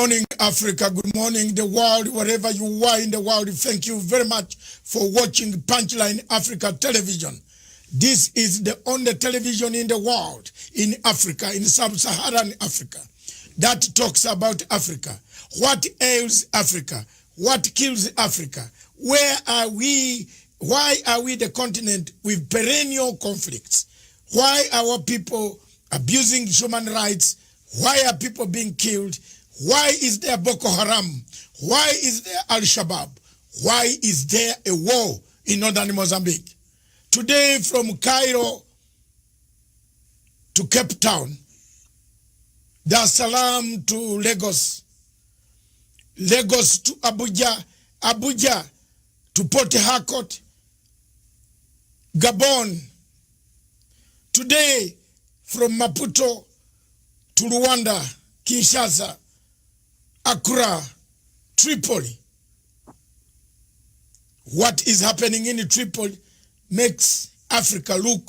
Morning, Africa. Good morning, the world. Wherever you are in the world, thank you very much for watching Punchline Africa television. This is the only television in the world, in Africa, in sub-Saharan Africa, that talks about Africa. What ails Africa? What kills Africa? Where are we? Why are we the continent with perennial conflicts? Why are our people abusing human rights? Why are people being killed? Why is there Boko Haram? Why is there Al-Shabaab? Why is there a war in northern Mozambique? Today, from Cairo to Cape Town, Dar es Salaam to Lagos, Lagos to Abuja, Abuja to Port Harcourt, Gabon. Today, from Maputo to Rwanda, Kinshasa, Accra, Tripoli. What is happening in Tripoli makes Africa look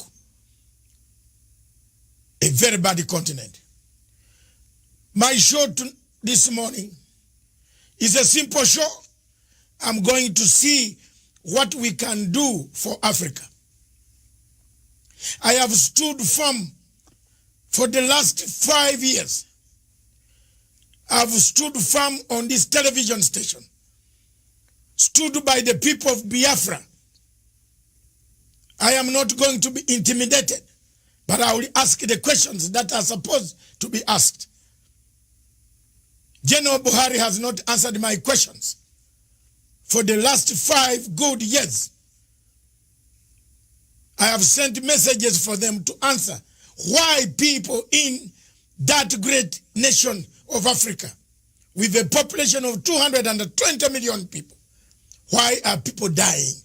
a very bad continent. My show this morning is a simple show. I'm going to see what we can do for Africa. I have stood firm for the last 5 years. I've stood firm on this television station, stood by the people of Biafra. I am not going to be intimidated, but I will ask the questions that are supposed to be asked. General Buhari has not answered my questions for the last 5 good years. I have sent messages for them to answer why people in that great nation of Africa, with a population of 220 million people, why are people dying?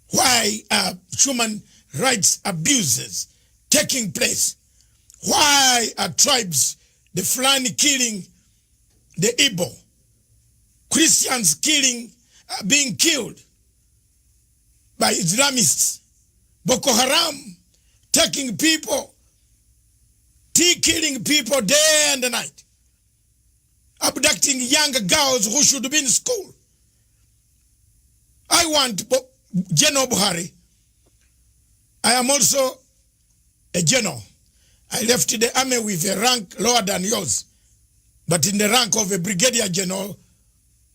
Why are human rights abuses taking place? Why are tribes, the Fulani killing the Ipob, Christians being killed by Islamists, Boko Haram taking people, killing people day and night, abducting young girls who should be in school? I want General Buhari. I am also a general. I left the army with a rank lower than yours, but in the rank of a brigadier general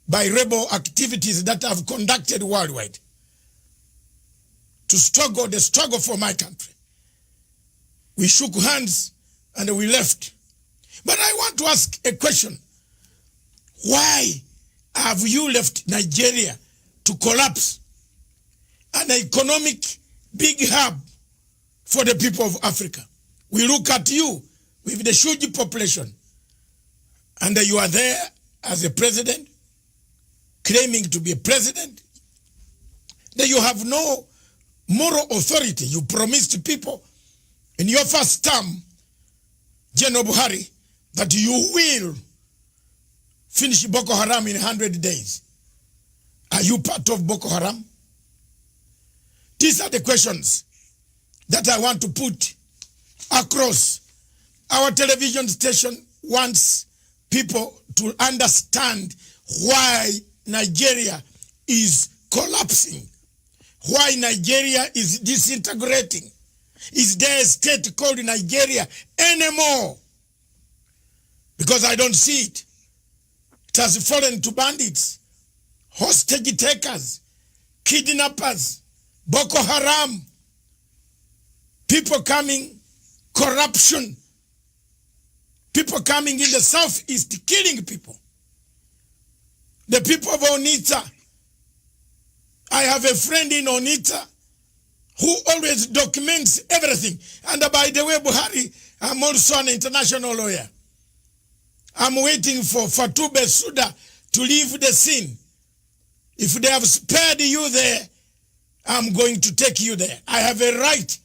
by rebel activities that I've conducted worldwide to struggle, the struggle for my country. We shook hands and we left. But I want to ask a question. Why have you left Nigeria to collapse, an economic big hub for the people of Africa? We look at you with the huge population, and you are there as a president, claiming to be a president. That you have no moral authority. You promised people in your first term, General Buhari, that you will finish Boko Haram in 100 days. Are you part of Boko Haram? These are the questions that I want to put across. Our television station wants people to understand why Nigeria is collapsing, why Nigeria is disintegrating. Is there a state called Nigeria anymore? Because I don't see it. It has fallen to bandits, hostage takers, kidnappers, Boko Haram, people coming, corruption, people coming in the southeast, killing people. The people of Onitsha. I have a friend in Onitsha who always documents everything. And by the way, Buhari, I'm also an international lawyer. I'm waiting for Fatou Bensouda to leave the scene. If they have spared you there, I'm going to take you there. I have a right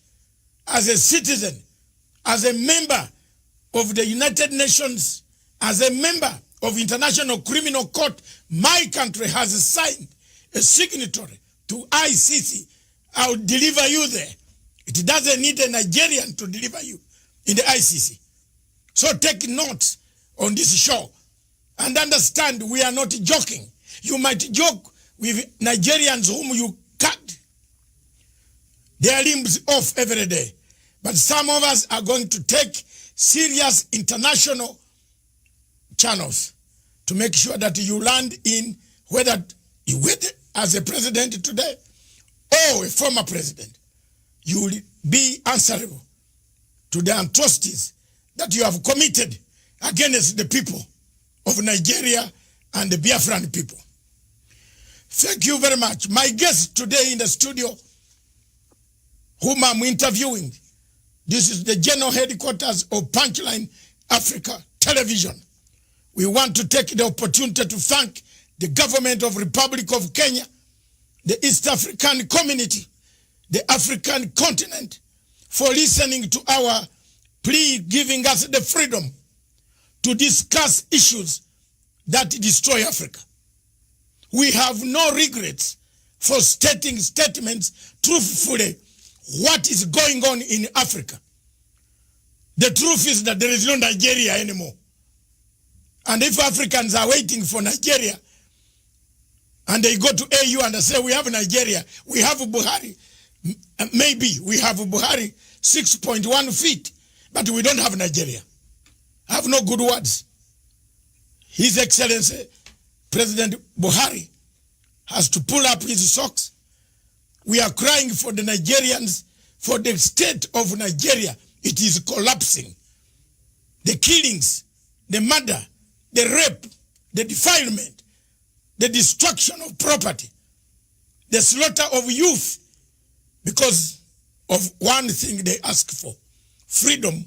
as a citizen, as a member of the United Nations, as a member of International Criminal Court. My country has signed a signatory to ICC. I'll deliver you there. It doesn't need a Nigerian to deliver you in the ICC. So take notes on this show. and understand we are not joking. You might joke with Nigerians whom you cut their limbs off every day. But some of us are going to take serious international channels to make sure that you land in, whether you wait as a president today or a former president, you will be answerable to the atrocities that you have committed against the people of Nigeria and the Biafran people. Thank you very much. My guest today in the studio, whom I'm interviewing, this is the general headquarters of Punchline Africa Television. We want to take the opportunity to thank the government of Republic of Kenya, the East African community, the African continent, for listening to our plea, giving us the freedom to discuss issues that destroy Africa. We have no regrets for stating statements truthfully what is going on in Africa. The truth is that there is no Nigeria anymore. And if Africans are waiting for Nigeria, and they go to AU and they say, we have Nigeria, we have Buhari, maybe we have Buhari 6.1 feet, but we don't have Nigeria. I have no good words. His Excellency, President Buhari, has to pull up his socks. We are crying for the Nigerians, for the state of Nigeria. It is collapsing. The killings, the murder, the rape, the defilement, the destruction of property, the slaughter of youth, because of one thing they ask for, freedom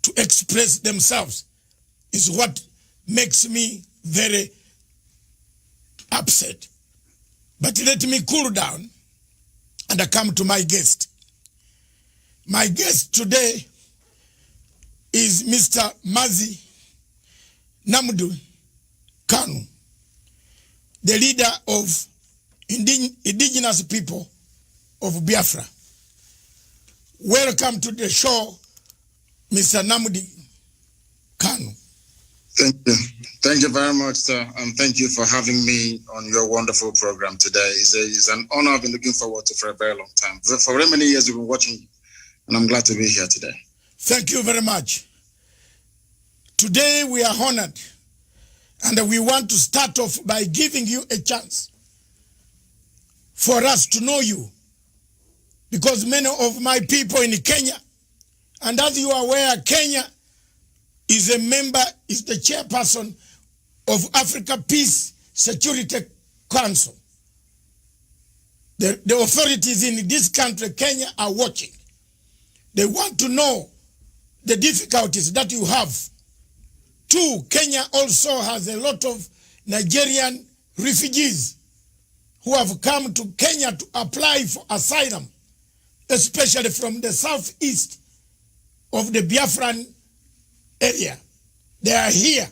to express themselves, is what makes me very upset. But let me cool down and I come to my guest. My guest today is Mr. Mazi Nnamdi Knau, the leader of indigenous people of Biafra. Welcome to the show, Mr. Nnamdi Knau. Thank you. Thank you very much, sir, and thank you for having me on your wonderful program today. It's an honor I've been looking forward to for a very long time. For very many years we've been watching you, and I'm glad to be here today. Thank you very much. Today we are honored, and we want to start off by giving you a chance for us to know you, because many of my people in Kenya, and as you are aware, Kenya is the chairperson of Africa Peace Security Council. The authorities in this country, Kenya, are watching. They want to know the difficulties that you have. Two, Kenya also has a lot of Nigerian refugees who have come to Kenya to apply for asylum, especially from the southeast of the Biafran area. They are here,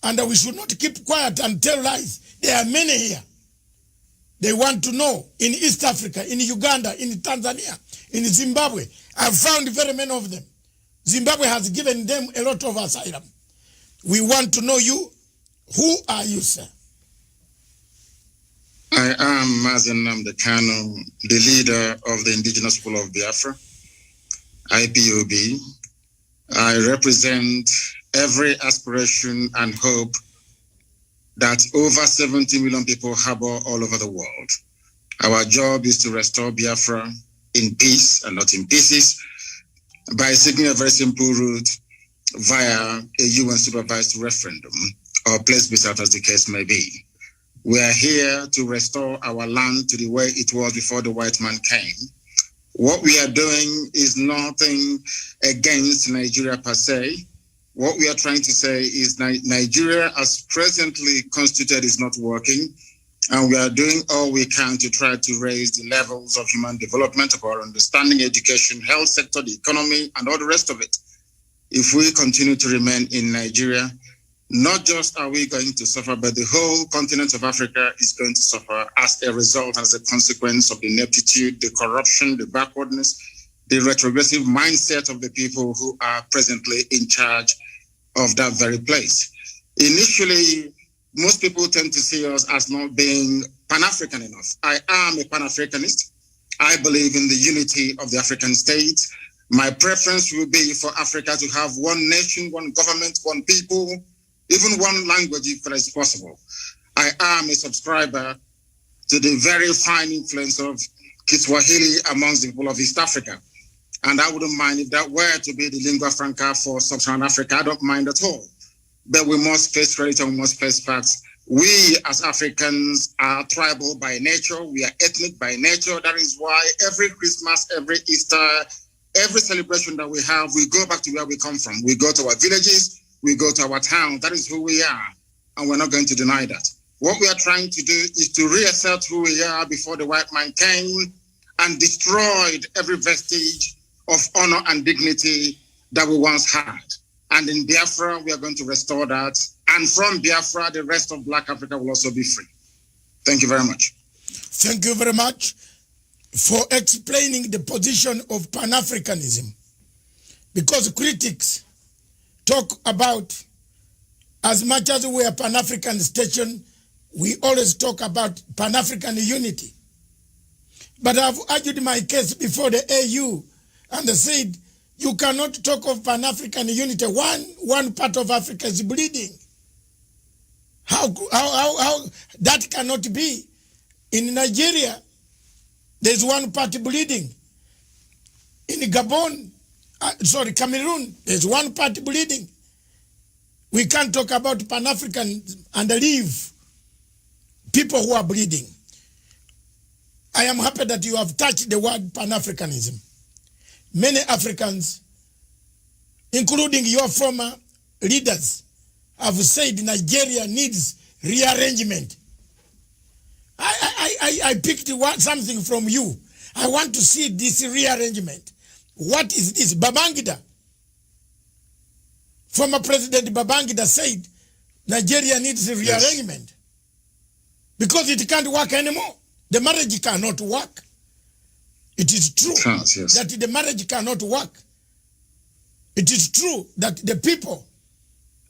and we should not keep quiet and tell lies. There are many here. They want to know in East Africa, in Uganda, in Tanzania, in Zimbabwe. I've found very many of them. Zimbabwe has given them a lot of asylum. We want to know you. Who are you, sir? I am Mazi Nnamdi Knau, the leader of the Indigenous People of Biafra, IPOB. I represent every aspiration and hope that over 70 million people harbor all over the world. Our job is to restore Biafra in peace and not in pieces by seeking a very simple route via a UN-supervised referendum or plebiscite, as the case may be. We are here to restore our land to the way it was before the white man came. What we are doing is nothing against Nigeria per se. What we are trying to say is Nigeria as presently constituted is not working, and we are doing all we can to try to raise the levels of human development, of our understanding, education, health sector, the economy, and all the rest of it. If we continue to remain in Nigeria, not just are we going to suffer, but the whole continent of Africa is going to suffer as a result, as a consequence of the ineptitude, the corruption, the backwardness, the retrogressive mindset of the people who are presently in charge of that very place. Initially, most people tend to see us as not being Pan-African enough. I am a Pan-Africanist. I believe in the unity of the African state. My preference will be for Africa to have one nation, one government, one people, even one language if it is possible. I am a subscriber to the very fine influence of Kiswahili amongst the people of East Africa. And I wouldn't mind if that were to be the lingua franca for sub-Saharan Africa. I don't mind at all. But we must face reality and we must face facts. We as Africans are tribal by nature. We are ethnic by nature. That is why every Christmas, every Easter, every celebration that we have, we go back to where we come from. We go to our villages, we go to our towns. That is who we are. And we're not going to deny that. What we are trying to do is to reassert who we are before the white man came and destroyed every vestige of honor and dignity that we once had. And in Biafra, we are going to restore that. And from Biafra, the rest of Black Africa will also be free. Thank you very much. Thank you very much for explaining the position of Pan-Africanism. Because critics talk about, as much as we are Pan-African station, we always talk about Pan-African unity. But I've argued my case before the AU, and they said, you cannot talk of Pan-African unity. One part of Africa is bleeding. How that cannot be? In Nigeria, there's one part bleeding. In Gabon, Cameroon, there's one part bleeding. We can't talk about Pan-African and leave people who are bleeding. I am happy that you have touched the word Pan-Africanism. Many Africans, including your former leaders, have said Nigeria needs rearrangement. I picked something from you. I want to see this rearrangement. What is this? Babangida, former President Babangida said Nigeria needs a rearrangement. Yes. Because it can't work anymore. The marriage cannot work. It is true that the marriage cannot work. It is true that the people,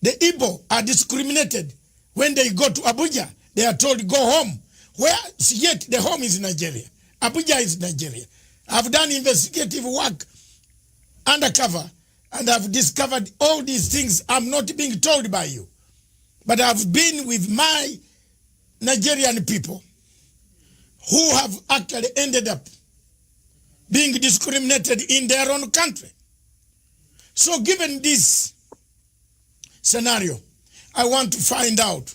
the Ipob, are discriminated. When they go to Abuja, they are told go home. Where yet the home is Nigeria. Abuja is Nigeria. I've done investigative work undercover, and I've discovered all these things I'm not being told by you. But I've been with my Nigerian people who have actually ended up being discriminated in their own country. So given this scenario, I want to find out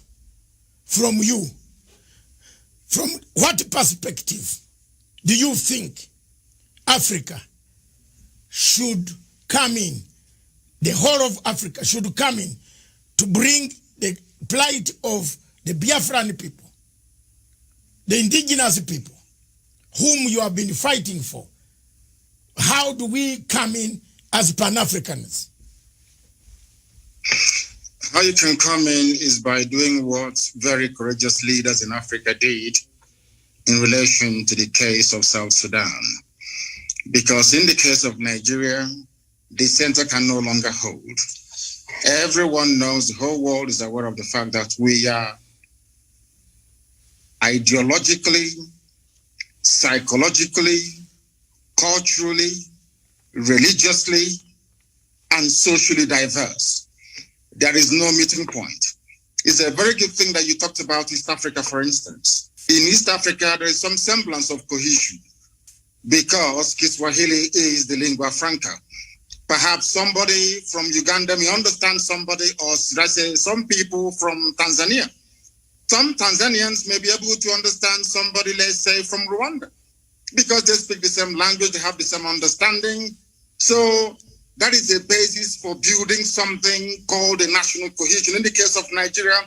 from you, from what perspective do you think Africa should come in, the whole of Africa should come in to bring the plight of the Biafran people, the indigenous people, whom you have been fighting for? How do we come in as Pan-Africans? How you can come in is by doing what very courageous leaders in Africa did in relation to the case of South Sudan. Because in the case of Nigeria, the center can no longer hold. Everyone knows, the whole world is aware of the fact that we are ideologically, psychologically, culturally, religiously, and socially diverse. There is no meeting point. It's a very good thing that you talked about East Africa, for instance. In East Africa, there is some semblance of cohesion because Kiswahili is the lingua franca. Perhaps somebody from Uganda may understand somebody, or let's say some people from Tanzania. Some Tanzanians may be able to understand somebody, let's say, from Rwanda, because they speak the same language, they have the same understanding. So that is the basis for building something called a national cohesion. In the case of Nigeria,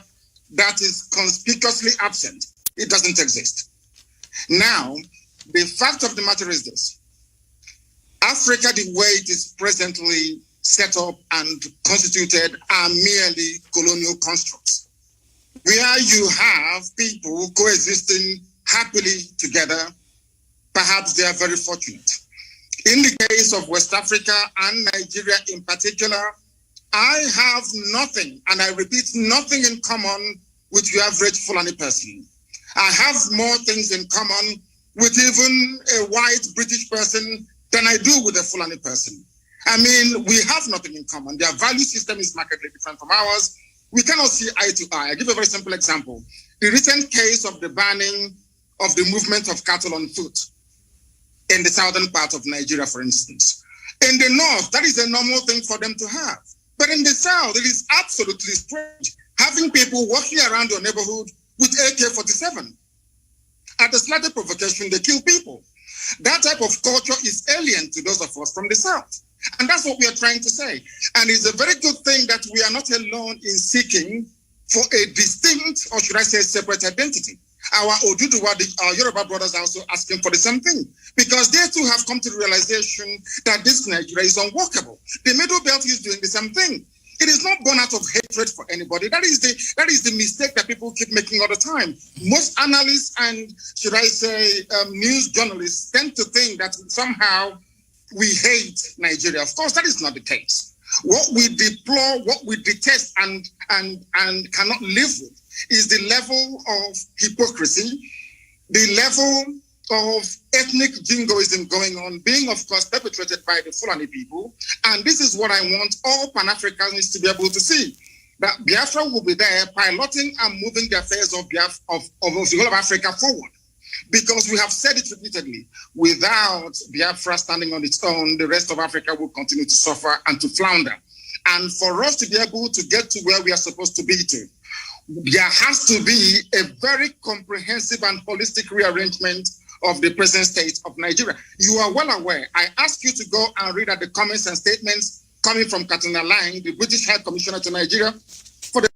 that is conspicuously absent. It doesn't exist. Now, the fact of the matter is this. Africa, the way it is presently set up and constituted, are merely colonial constructs, where you have people coexisting happily together. Perhaps they are very fortunate. In the case of West Africa and Nigeria in particular, I have nothing, and I repeat, nothing in common with your average Fulani person. I have more things in common with even a white British person than I do with a Fulani person. I mean, we have nothing in common. Their value system is markedly different from ours. We cannot see eye to eye. I give a very simple example. The recent case of the banning of the movement of cattle on foot in the southern part of Nigeria, for instance. In the north, that is a normal thing for them to have. But in the south, it is absolutely strange having people walking around your neighborhood with AK-47. At the slightest provocation, they kill people. That type of culture is alien to those of us from the south. And that's what we are trying to say. And it's a very good thing that we are not alone in seeking for a distinct, or should I say, separate identity. Our Oduduwa, our Yoruba brothers are also asking for the same thing, because they too have come to the realization that this Nigeria is unworkable. The Middle Belt is doing the same thing. It is not born out of hatred for anybody. That is the mistake that people keep making all the time. Most analysts and, should I say, news journalists tend to think that somehow we hate Nigeria. Of course, that is not the case. What we deplore, what we detest and cannot live with is the level of hypocrisy, the level of ethnic jingoism going on, being, of course, perpetrated by the Fulani people. And this is what I want all Pan-Africans to be able to see, that Biafra will be there piloting and moving the affairs of the whole of Africa forward. Because we have said it repeatedly, without Biafra standing on its own, the rest of Africa will continue to suffer and to flounder. And for us to be able to get to where we are supposed to be to, there has to be a very comprehensive and holistic rearrangement of the present state of Nigeria. You are well aware. I ask you to go and read at the comments and statements coming from Katina Lang, the British High Commissioner to Nigeria, for the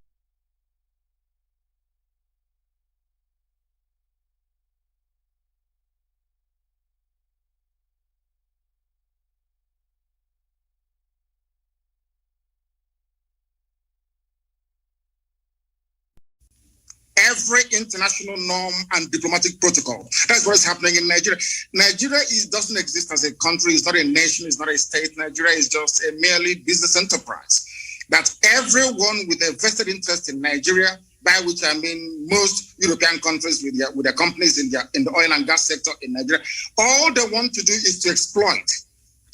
every international norm and diplomatic protocol. That's what is happening in Nigeria. Nigeria doesn't exist as a country. It's not a nation. It's not a state. Nigeria is just a merely business enterprise. That everyone with a vested interest in Nigeria, by which I mean most European countries with their companies in the oil and gas sector in Nigeria, all they want to do is to exploit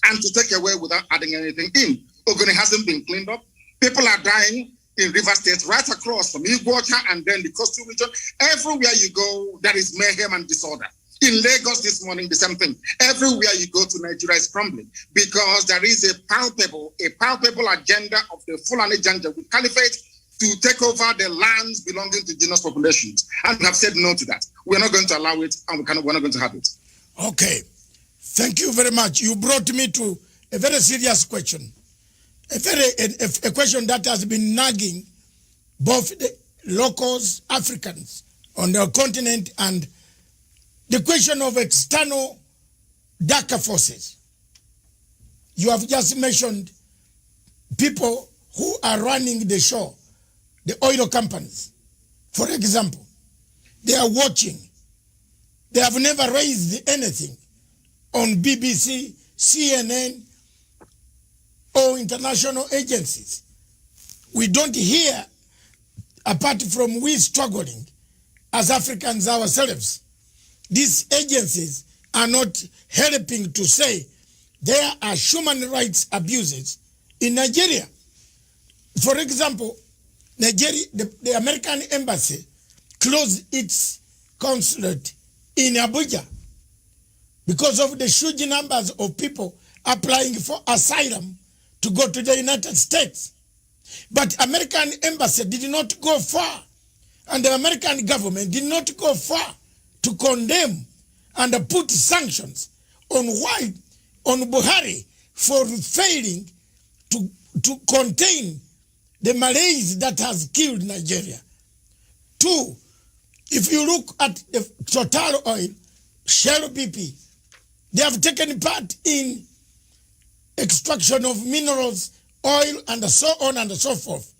and to take away without adding anything in. Ogoni hasn't been cleaned up. People are dying in River State, right across from Iguacha and then the coastal region. Everywhere you go, there is mayhem and disorder. In Lagos this morning, the same thing. Everywhere you go to, Nigeria is crumbling because there is a palpable agenda of the Fulani Janjaweed Caliphate to take over the lands belonging to indigenous populations. And we have said no to that. We're not going to allow it, and we're not going to have it. Okay. Thank you very much. You brought me to a very serious question. A question that has been nagging both the locals, Africans on the continent, and the question of external darker forces. You have just mentioned people who are running the show, the oil companies. For example, they are watching. They have never raised anything on BBC, CNN, or international agencies. We don't hear, apart from we struggling as Africans ourselves. These agencies are not helping to say there are human rights abuses in Nigeria. For example, Nigeria, the American embassy closed its consulate in Abuja because of the huge numbers of people applying for asylum to go to the United States. But American embassy did not go far, and the American government did not go far to condemn and put sanctions on Buhari for failing to contain the malaise that has killed Nigeria. Two, if you look at the Total Oil, Shell BP, they have taken part in extraction of minerals, oil, and so on and so forth.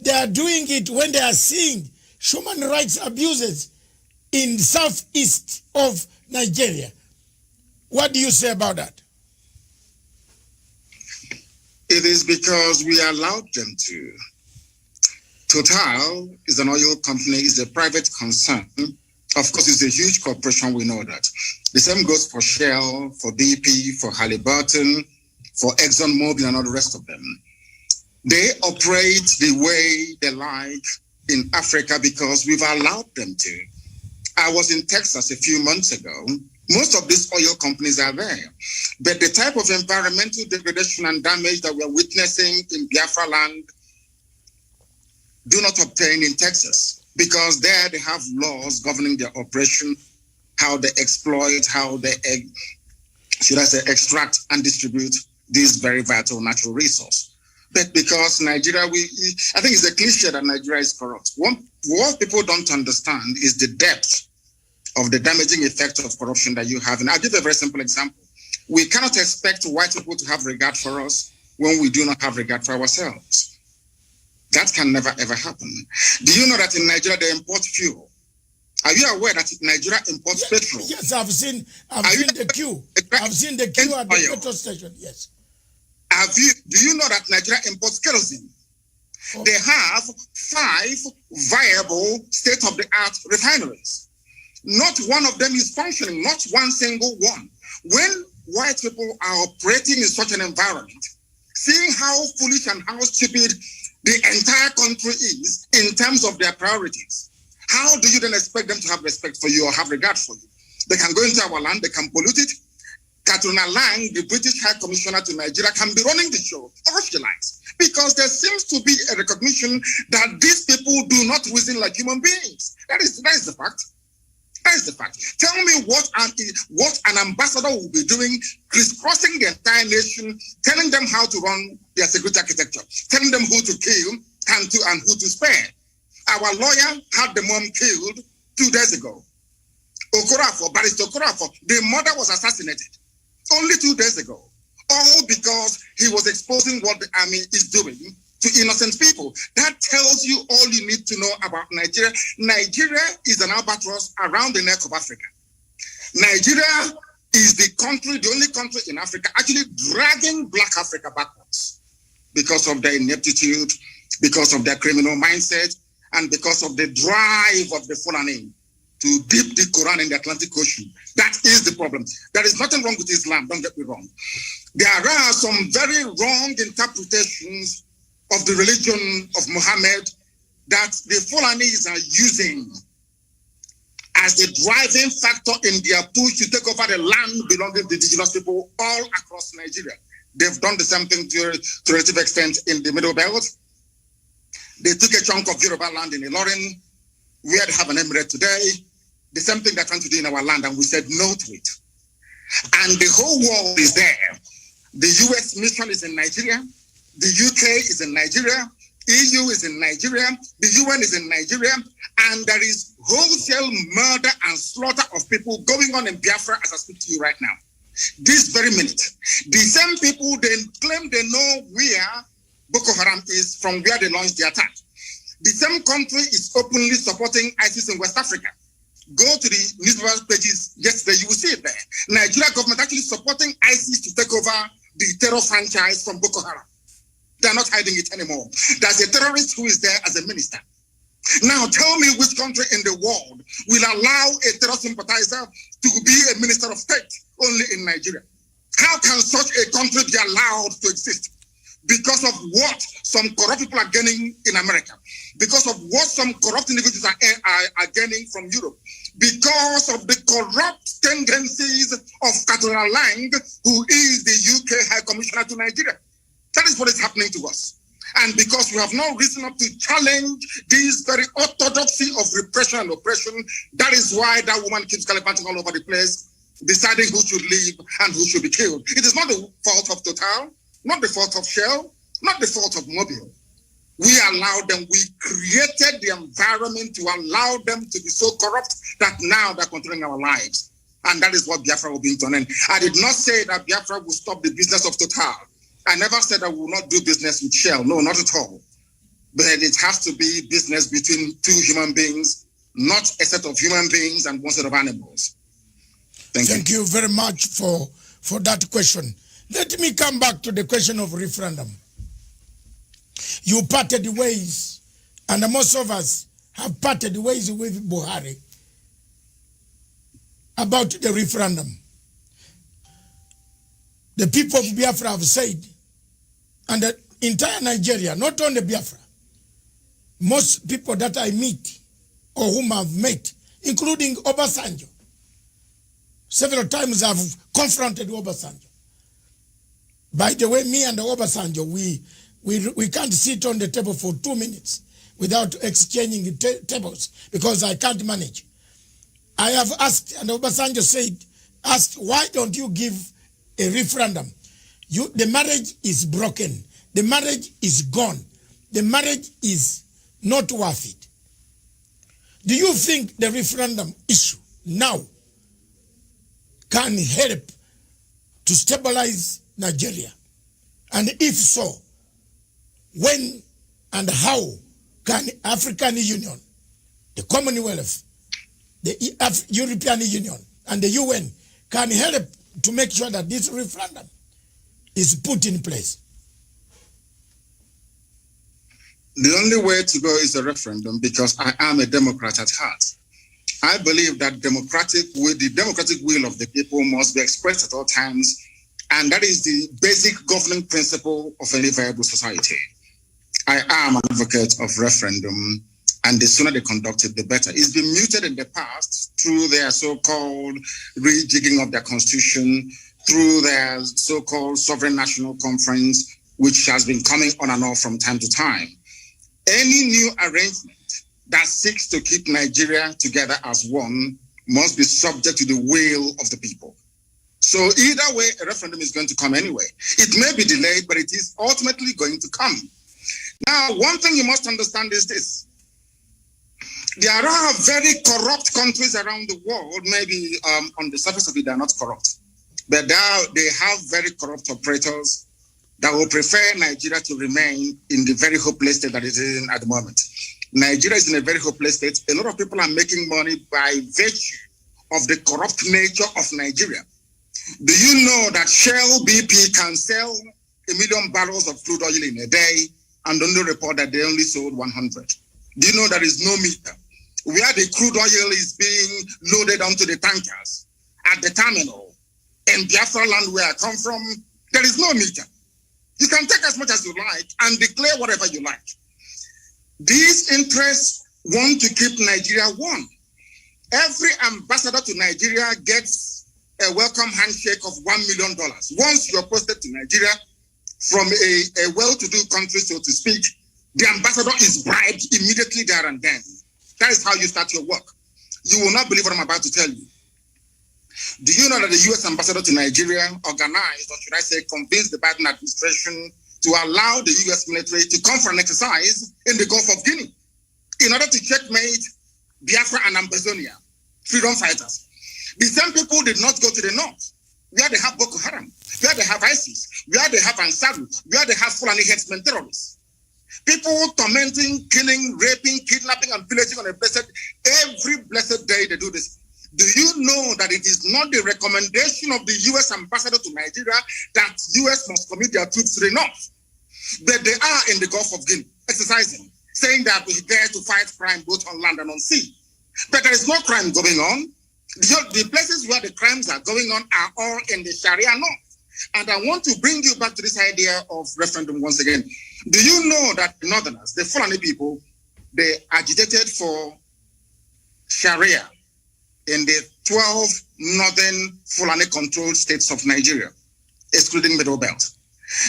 They are doing it when they are seeing human rights abuses in the southeast of Nigeria. What do you say about that? It is because we allowed them to. Total is an oil company, is a private concern. Of course, it's a huge corporation, we know that. The same goes for Shell, for BP, for Halliburton, for ExxonMobil, and all the rest of them. They operate the way they like in Africa because we've allowed them to. I was in Texas a few months ago. Most of these oil companies are there. But the type of environmental degradation and damage that we're witnessing in Biafra land do not obtain in Texas, because there they have laws governing their operation, how they exploit, how they, extract and distribute this very vital natural resource. But because Nigeria, I think it's a cliche that Nigeria is corrupt. What people don't understand is the depth of the damaging effect of corruption that you have. And I'll give a very simple example. We cannot expect white people to have regard for us when we do not have regard for ourselves. That can never, ever happen. Do you know that in Nigeria they import fuel? Are you aware that Nigeria imports petrol? Yes, I've seen the queue. I've seen the queue at the petrol station, yes. Do you know that Nigeria imports kerosene? Oh. They have 5 viable state-of-the-art refineries. Not one of them is functioning, not one single one. When white people are operating in such an environment, seeing how foolish and how stupid the entire country is in terms of their priorities, how do you then expect them to have respect for you or have regard for you? They can go into our land, they can pollute it. Katrina Lang, the British High Commissioner to Nigeria, can be running the show, or she likes, because there seems to be a recognition that these people do not reason like human beings. That is the fact. That is the fact. Tell me what an ambassador will be doing, crisscrossing the entire nation, telling them how to run their security architecture, telling them who to kill and who to spare. Our lawyer had the mom killed 2 days ago. Barrister Okorafor, the mother was assassinated only 2 days ago. All because he was exposing what the army is doing to innocent people. That tells you all you need to know about Nigeria. Nigeria is an albatross around the neck of Africa. Nigeria is the only country in Africa actually dragging Black Africa backwards because of their ineptitude, because of their criminal mindset, and because of the drive of the Fulani to dip the Quran in the Atlantic Ocean. That is the problem. There is nothing wrong with Islam, don't get me wrong. There are some very wrong interpretations of the religion of Muhammad that the Fulanis are using as the driving factor in their push to take over the land belonging to the indigenous people all across Nigeria. They've done the same thing to a relative extent in the Middle Belt. They took a chunk of Yoruba land in Ilorin, where they have an emirate today. The same thing they're trying to do in our land, and we said no to it. And the whole world is there. The US mission is in Nigeria. The UK is in Nigeria. EU is in Nigeria. The UN is in Nigeria. And there is wholesale murder and slaughter of people going on in Biafra as I speak to you right now. This very minute. The same people, they claim they know where Boko Haram is from where they launched the attack. The same country is openly supporting ISIS in West Africa. Go to the newspaper pages yesterday, you will see it there. Nigeria government actually supporting ISIS to take over the terror franchise from Boko Haram. They're not hiding it anymore. There's a terrorist who is there as a minister. Now tell me which country in the world will allow a terror sympathizer to be a minister of state only in Nigeria. How can such a country be allowed to exist? Because of what some corrupt people are gaining in America. Because of what some corrupt individuals are gaining from Europe. Because of the corrupt tendencies of Katrina Lang, who is the UK High Commissioner to Nigeria. That is what is happening to us. And because we have no reason up to challenge this very orthodoxy of repression and oppression, that is why that woman keeps gallivanting all over the place, deciding who should live and who should be killed. It is not the fault of Total, not the fault of Shell, not the fault of Mobil. We allowed them, we created the environment to allow them to be so corrupt that now they're controlling our lives. And that is what Biafra will be done. And I did not say that Biafra will stop the business of Total. I never said I will not do business with Shell. No, not at all. But it has to be business between two human beings, not a set of human beings and one set of animals. Thank you. Thank you very much for that question. Let me come back to the question of referendum. You parted ways, and most of us have parted ways with Buhari about the referendum. The people of Biafra have said, and the entire Nigeria, not only Biafra, most people that I meet or whom I've met, including Obasanjo, several times I've confronted Obasanjo. By the way, me and Obasanjo, we can't sit on the table for 2 minutes without exchanging tables because I can't manage. I have asked, and Obasanjo asked, why don't you give a referendum? The marriage is broken. The marriage is gone. The marriage is not worth it. Do you think the referendum issue now can help to stabilize Nigeria? And if so, when and how can African Union, the Commonwealth, the European Union, and the UN can help to make sure that this referendum is put in place? The only way to go is a referendum, because I am a Democrat at heart. I believe that the democratic will of the people must be expressed at all times, and that is the basic governing principle of any viable society. I am an advocate of referendum, and the sooner they conduct it, the better. It's been muted in the past through their so-called rejigging of their constitution, through their so-called Sovereign National Conference, which has been coming on and off from time to time. Any new arrangement that seeks to keep Nigeria together as one must be subject to the will of the people. So either way, a referendum is going to come anyway. It may be delayed, but it is ultimately going to come. Now, one thing you must understand is this. There are very corrupt countries around the world. Maybe on the surface of it, they're not corrupt. But they have very corrupt operators that will prefer Nigeria to remain in the very hopeless state that it is in at the moment. Nigeria is in a very hopeless state. A lot of people are making money by virtue of the corrupt nature of Nigeria. Do you know that Shell BP can sell 1 million barrels of crude oil in a day and only report that they only sold 100? Do you know there is no meter? Where the crude oil is being loaded onto the tankers at the terminal in Biafra land where I come from, there is no meter. You can take as much as you like and declare whatever you like. These interests want to keep Nigeria one. Every ambassador to Nigeria gets a welcome handshake of $1 million. Once you're posted to Nigeria from a well-to-do country, so to speak, the ambassador is bribed immediately there and then. That is how you start your work. You will not believe what I'm about to tell you. Do you know that the U.S. ambassador to Nigeria organized, or should I say, convinced the Biden administration to allow the U.S. military to come for an exercise in the Gulf of Guinea in order to checkmate Biafra and Ambazonia, freedom fighters? The same people did not go to the north, where they have Boko Haram, where they have ISIS, where they have Ansaru, where they have Fulani headsmen terrorists. People tormenting, killing, raping, kidnapping, and pillaging on every blessed day they do this. Do you know that it is not the recommendation of the U.S. ambassador to Nigeria that U.S. must commit their troops to the north? But they are in the Gulf of Guinea, exercising, saying that we're there to fight crime both on land and on sea. But there is no crime going on. The places where the crimes are going on are all in the Sharia north. And I want to bring you back to this idea of referendum once again. Do you know that the Northerners, the Fulani people, they agitated for Sharia in the 12 northern Fulani-controlled states of Nigeria, excluding Middle Belt?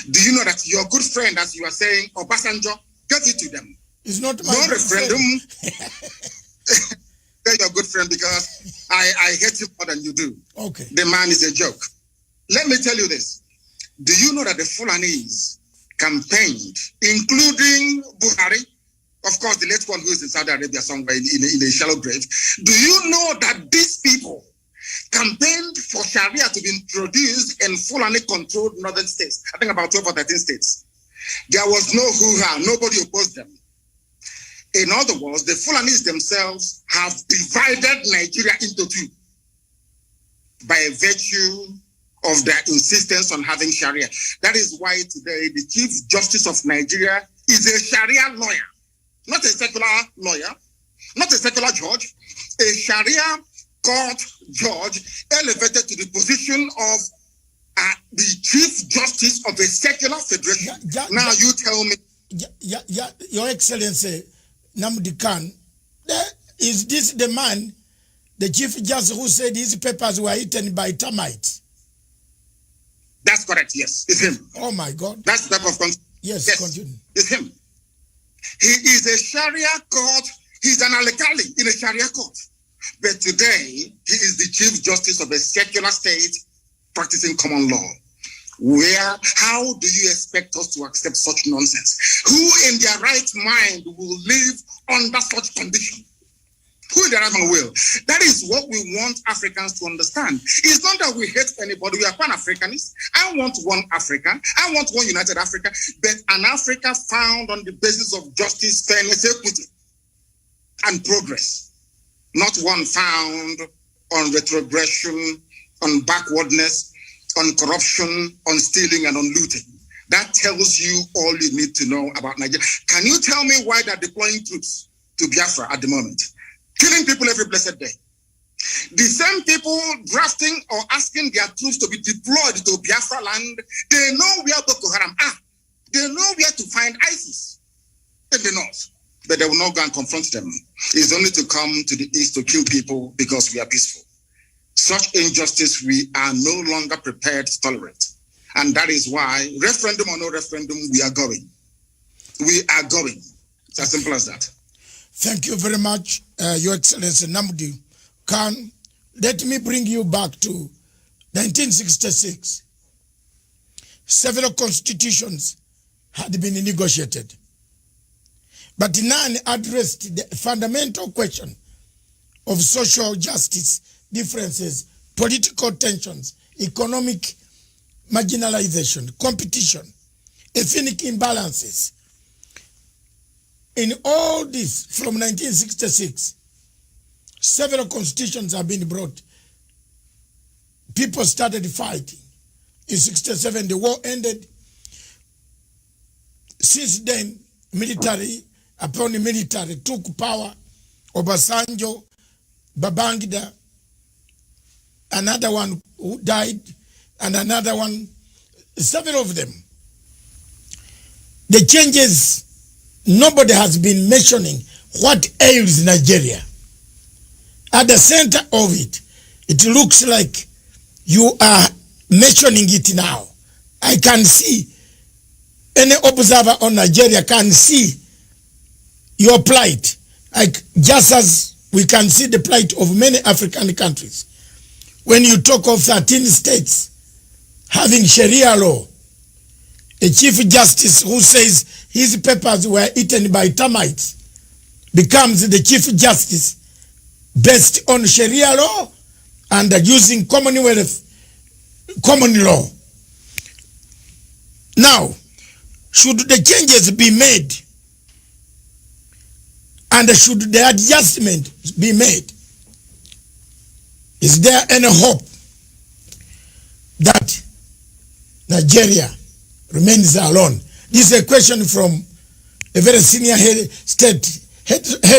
Do you know that your good friend, as you are saying, Obasanjo, gave it to them? It's not my no referendum. They're your good friend because I hate him more than you do. Okay. The man is a joke. Let me tell you this. Do you know that the Fulanis campaigned, including Buhari, of course, the late one who is in Saudi Arabia somewhere in a shallow grave? Do you know that these people campaigned for Sharia to be introduced in Fulani-controlled northern states? I think about 12 or 13 states. There was no hoo-ha. Nobody opposed them. In other words, the Fulanis themselves have divided Nigeria into two by virtue of their insistence on having Sharia. That is why today the Chief Justice of Nigeria is a Sharia lawyer, not a secular lawyer, not a secular judge, a Sharia court judge elevated to the position of the Chief Justice of a secular federation. Now you tell me. Your Excellency Nnamdi Knau, is this the man, the Chief Justice, who said his papers were eaten by termites? That's correct, yes. It's him. Oh my God. That's the type of yes, continue. It's him. He is a Sharia court. He's an alkali in a Sharia court. But today, he is the Chief Justice of a secular state practicing common law. How do you expect us to accept such nonsense? Who in their right mind will live under such condition? Who in their right mind will? That is what we want Africans to understand. It's not that we hate anybody. We are Pan-Africanists. I want one Africa. I want one united Africa. But an Africa found on the basis of justice, fairness, equity, and progress. Not one found on retrogression, on backwardness, on corruption, on stealing, and on looting. That tells you all you need to know about Nigeria. Can you tell me why they're deploying troops to Biafra at the moment? Killing people every blessed day. The same people drafting or asking their troops to be deployed to Biafra land, they know where Boko Haram are. They know where to find ISIS in the north. But they will not go and confront them. It's only to come to the east to kill people because we are peaceful. Such injustice we are no longer prepared to tolerate. And that is why, referendum or no referendum, we are going. We are going. It's as simple as that. Thank you very much, Your Excellency Nnamdi Knau. Let me bring you back to 1966. Several constitutions had been negotiated, but none addressed the fundamental question of social justice, differences, political tensions, economic marginalization, competition, ethnic imbalances. In all this, from 1966, several constitutions have been brought. People started fighting. In 67, the war ended. Since then, military took power. Obasanjo, Babangida, another one who died, and another one, several of them. The changes, nobody has been mentioning what ails Nigeria. At the center of it, it looks like you are mentioning it now. I can see, any observer on Nigeria can see your plight, just as we can see the plight of many African countries. When you talk of 13 states having Sharia law, a Chief Justice who says his papers were eaten by termites becomes the Chief Justice based on Sharia law and using common law. Now, should the changes be made and should the adjustment be made, is there any hope that Nigeria remains alone? This is a question from a very senior head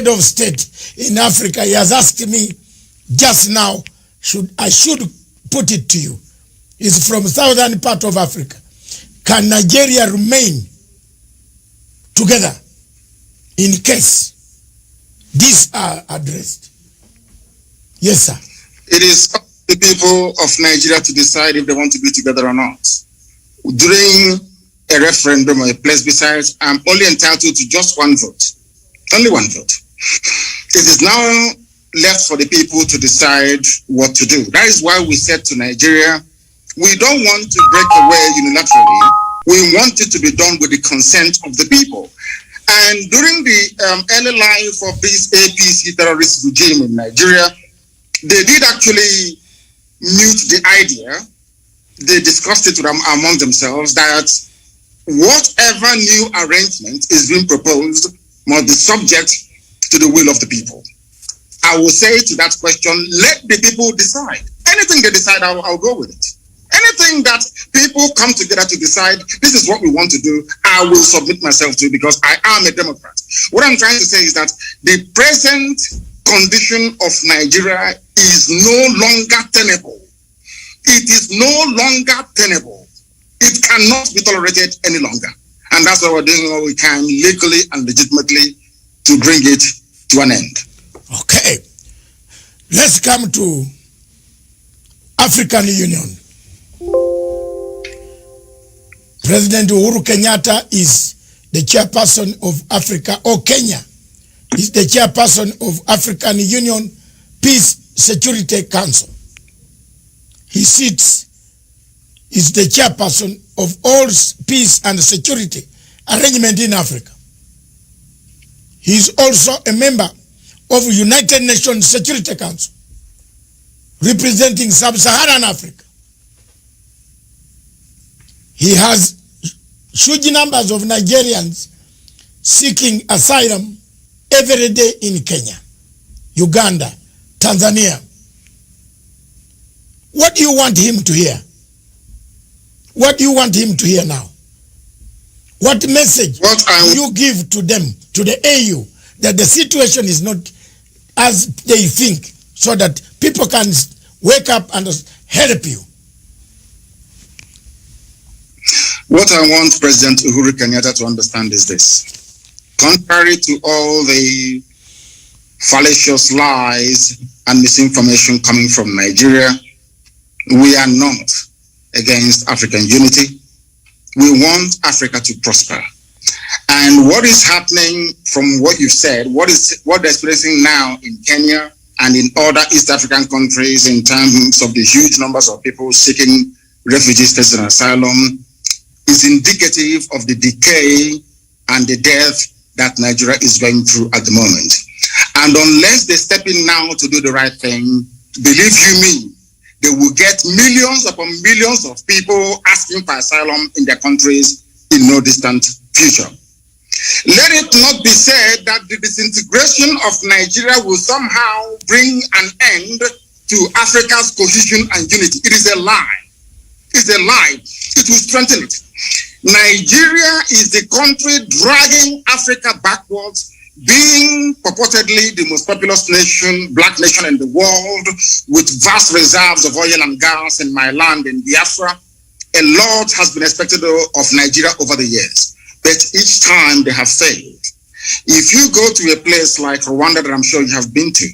of state in Africa. He has asked me just now, I should put it to you. It's from southern part of Africa. Can Nigeria remain together in case these are addressed? Yes, sir. It is up to the people of Nigeria to decide if they want to be together or not. During a referendum or a plebiscite, I'm only entitled to just one vote. Only one vote. It is now left for the people to decide what to do. That is why we said to Nigeria, we don't want to break away unilaterally. We want it to be done with the consent of the people. And during the early life of this APC terrorist regime in Nigeria, they did actually mute the idea. They discussed it among themselves that whatever new arrangement is being proposed must be subject to the will of the people. I will say to that question, let the people decide. Anything they decide, I'll go with it. anything that people come together to decide, this is what we want to do, I will submit myself to, because I am a Democrat. What I'm trying to say is that the present condition of Nigeria is no longer tenable. It is no longer tenable. It cannot be tolerated any longer. And that's why we're doing what we can legally and legitimately to bring it to an end. Okay. Let's come to African Union. President Uhuru Kenyatta is the chairperson of Africa, or Kenya is the chairperson of African Union Peace Security Council. He is the chairperson of all peace and security arrangement in Africa. He is also a member of United Nations Security Council, representing Sub-Saharan Africa. He has huge numbers of Nigerians seeking asylum every day in Kenya, Uganda, Tanzania. What do you want him to hear? What do you want him to hear now? What message do you give to them, to the AU, that the situation is not as they think, so that people can wake up and help you? What I want President Uhuru Kenyatta to understand is this. Contrary to all the fallacious lies and misinformation coming from Nigeria, we are not against African unity. We want Africa to prosper. And what is happening, from what you've said, what they're experiencing now in Kenya and in other East African countries in terms of the huge numbers of people seeking refugee status and asylum, is indicative of the decay and the death that Nigeria is going through at the moment. And unless they step in now to do the right thing, believe you me, they will get millions upon millions of people asking for asylum in their countries in no distant future. Let it not be said that the disintegration of Nigeria will somehow bring an end to Africa's cohesion and unity. It is a lie. It's a lie. It will strengthen it. Nigeria is the country dragging Africa backwards, being purportedly the most populous nation, black nation in the world, with vast reserves of oil and gas in my land in Biafra. A lot has been expected of Nigeria over the years, but each time they have failed. If you go to a place like Rwanda that I'm sure you have been to,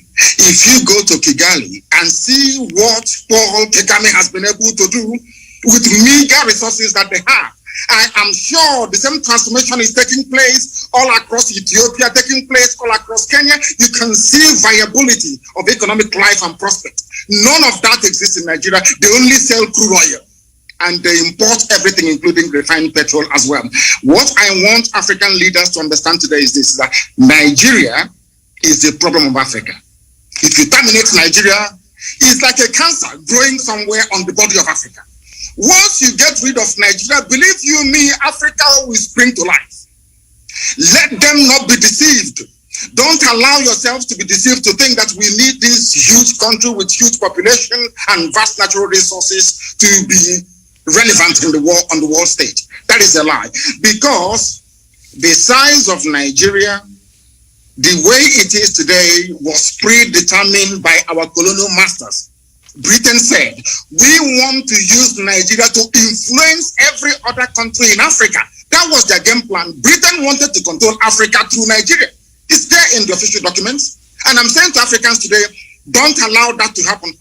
if you go to Kigali and see what Paul Kagame has been able to do with meager resources that they have, I am sure the same transformation is taking place all across Ethiopia, taking place all across Kenya. You can see viability of economic life and prospect. None of that exists in Nigeria. They only sell crude oil and they import everything, including refined petrol as well. What I want African leaders to understand today is this, that Nigeria is the problem of Africa. If you terminate Nigeria, it's like a cancer growing somewhere on the body of Africa. Once you get rid of Nigeria, believe you me, Africa will spring to life. Let them not be deceived. Don't allow yourselves to be deceived to think that we need this huge country with huge population and vast natural resources to be relevant in the world, on the world stage. That is a lie. Because the size of Nigeria, the way it is today, was predetermined by our colonial masters. Britain said, we want to use Nigeria to influence every other country in Africa. That was their game plan. Britain wanted to control Africa through Nigeria. It's there in the official documents. And I'm saying to Africans today, don't allow that to happen.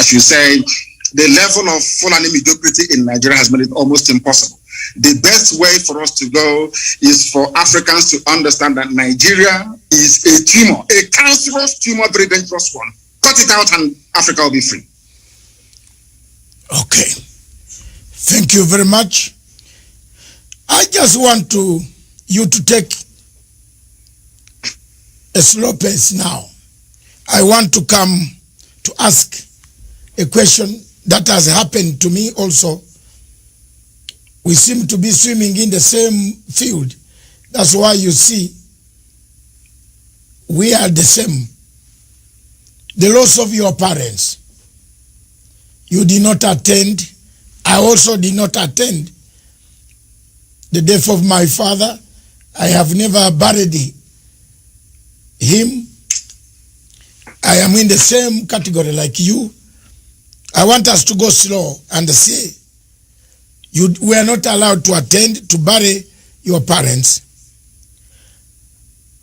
As you say, the level of Fulani mediocrity in Nigeria has made it almost impossible. The best way for us to go is for Africans to understand that Nigeria is a tumor, a cancerous tumor, very dangerous one. Cut it out and Africa will be free. Okay. Thank you very much. I just want you to take a slow pace now. I want to come to ask a question that has happened to me also. We seem to be swimming in the same field. That's why you see we are the same. The loss of your parents. You did not attend. I also did not attend the death of my father. I have never buried him. I am in the same category like you. I want us to go slow and say, we are not allowed to attend to bury your parents.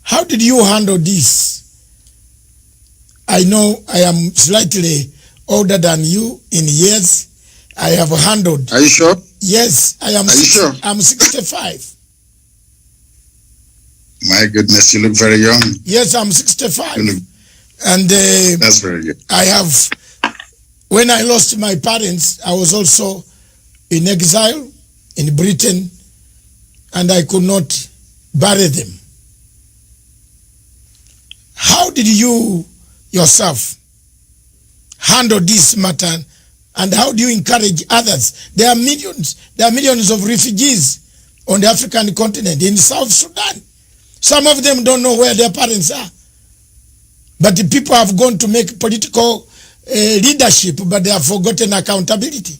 How did you handle this? I know I am slightly older than you in years. I have handled. Are you sure? Yes, I am. Are you sure? I'm 65. My goodness, you look very young. Yes, I'm 65. And that's very good. I have, when I lost my parents, I was also in exile in Britain, and I could not bury them. How did you yourself handle this matter, and how do you encourage others? There are millions of refugees on the African continent, in South Sudan. Some of them don't know where their parents are. But the people have gone to make political leadership, but they have forgotten accountability.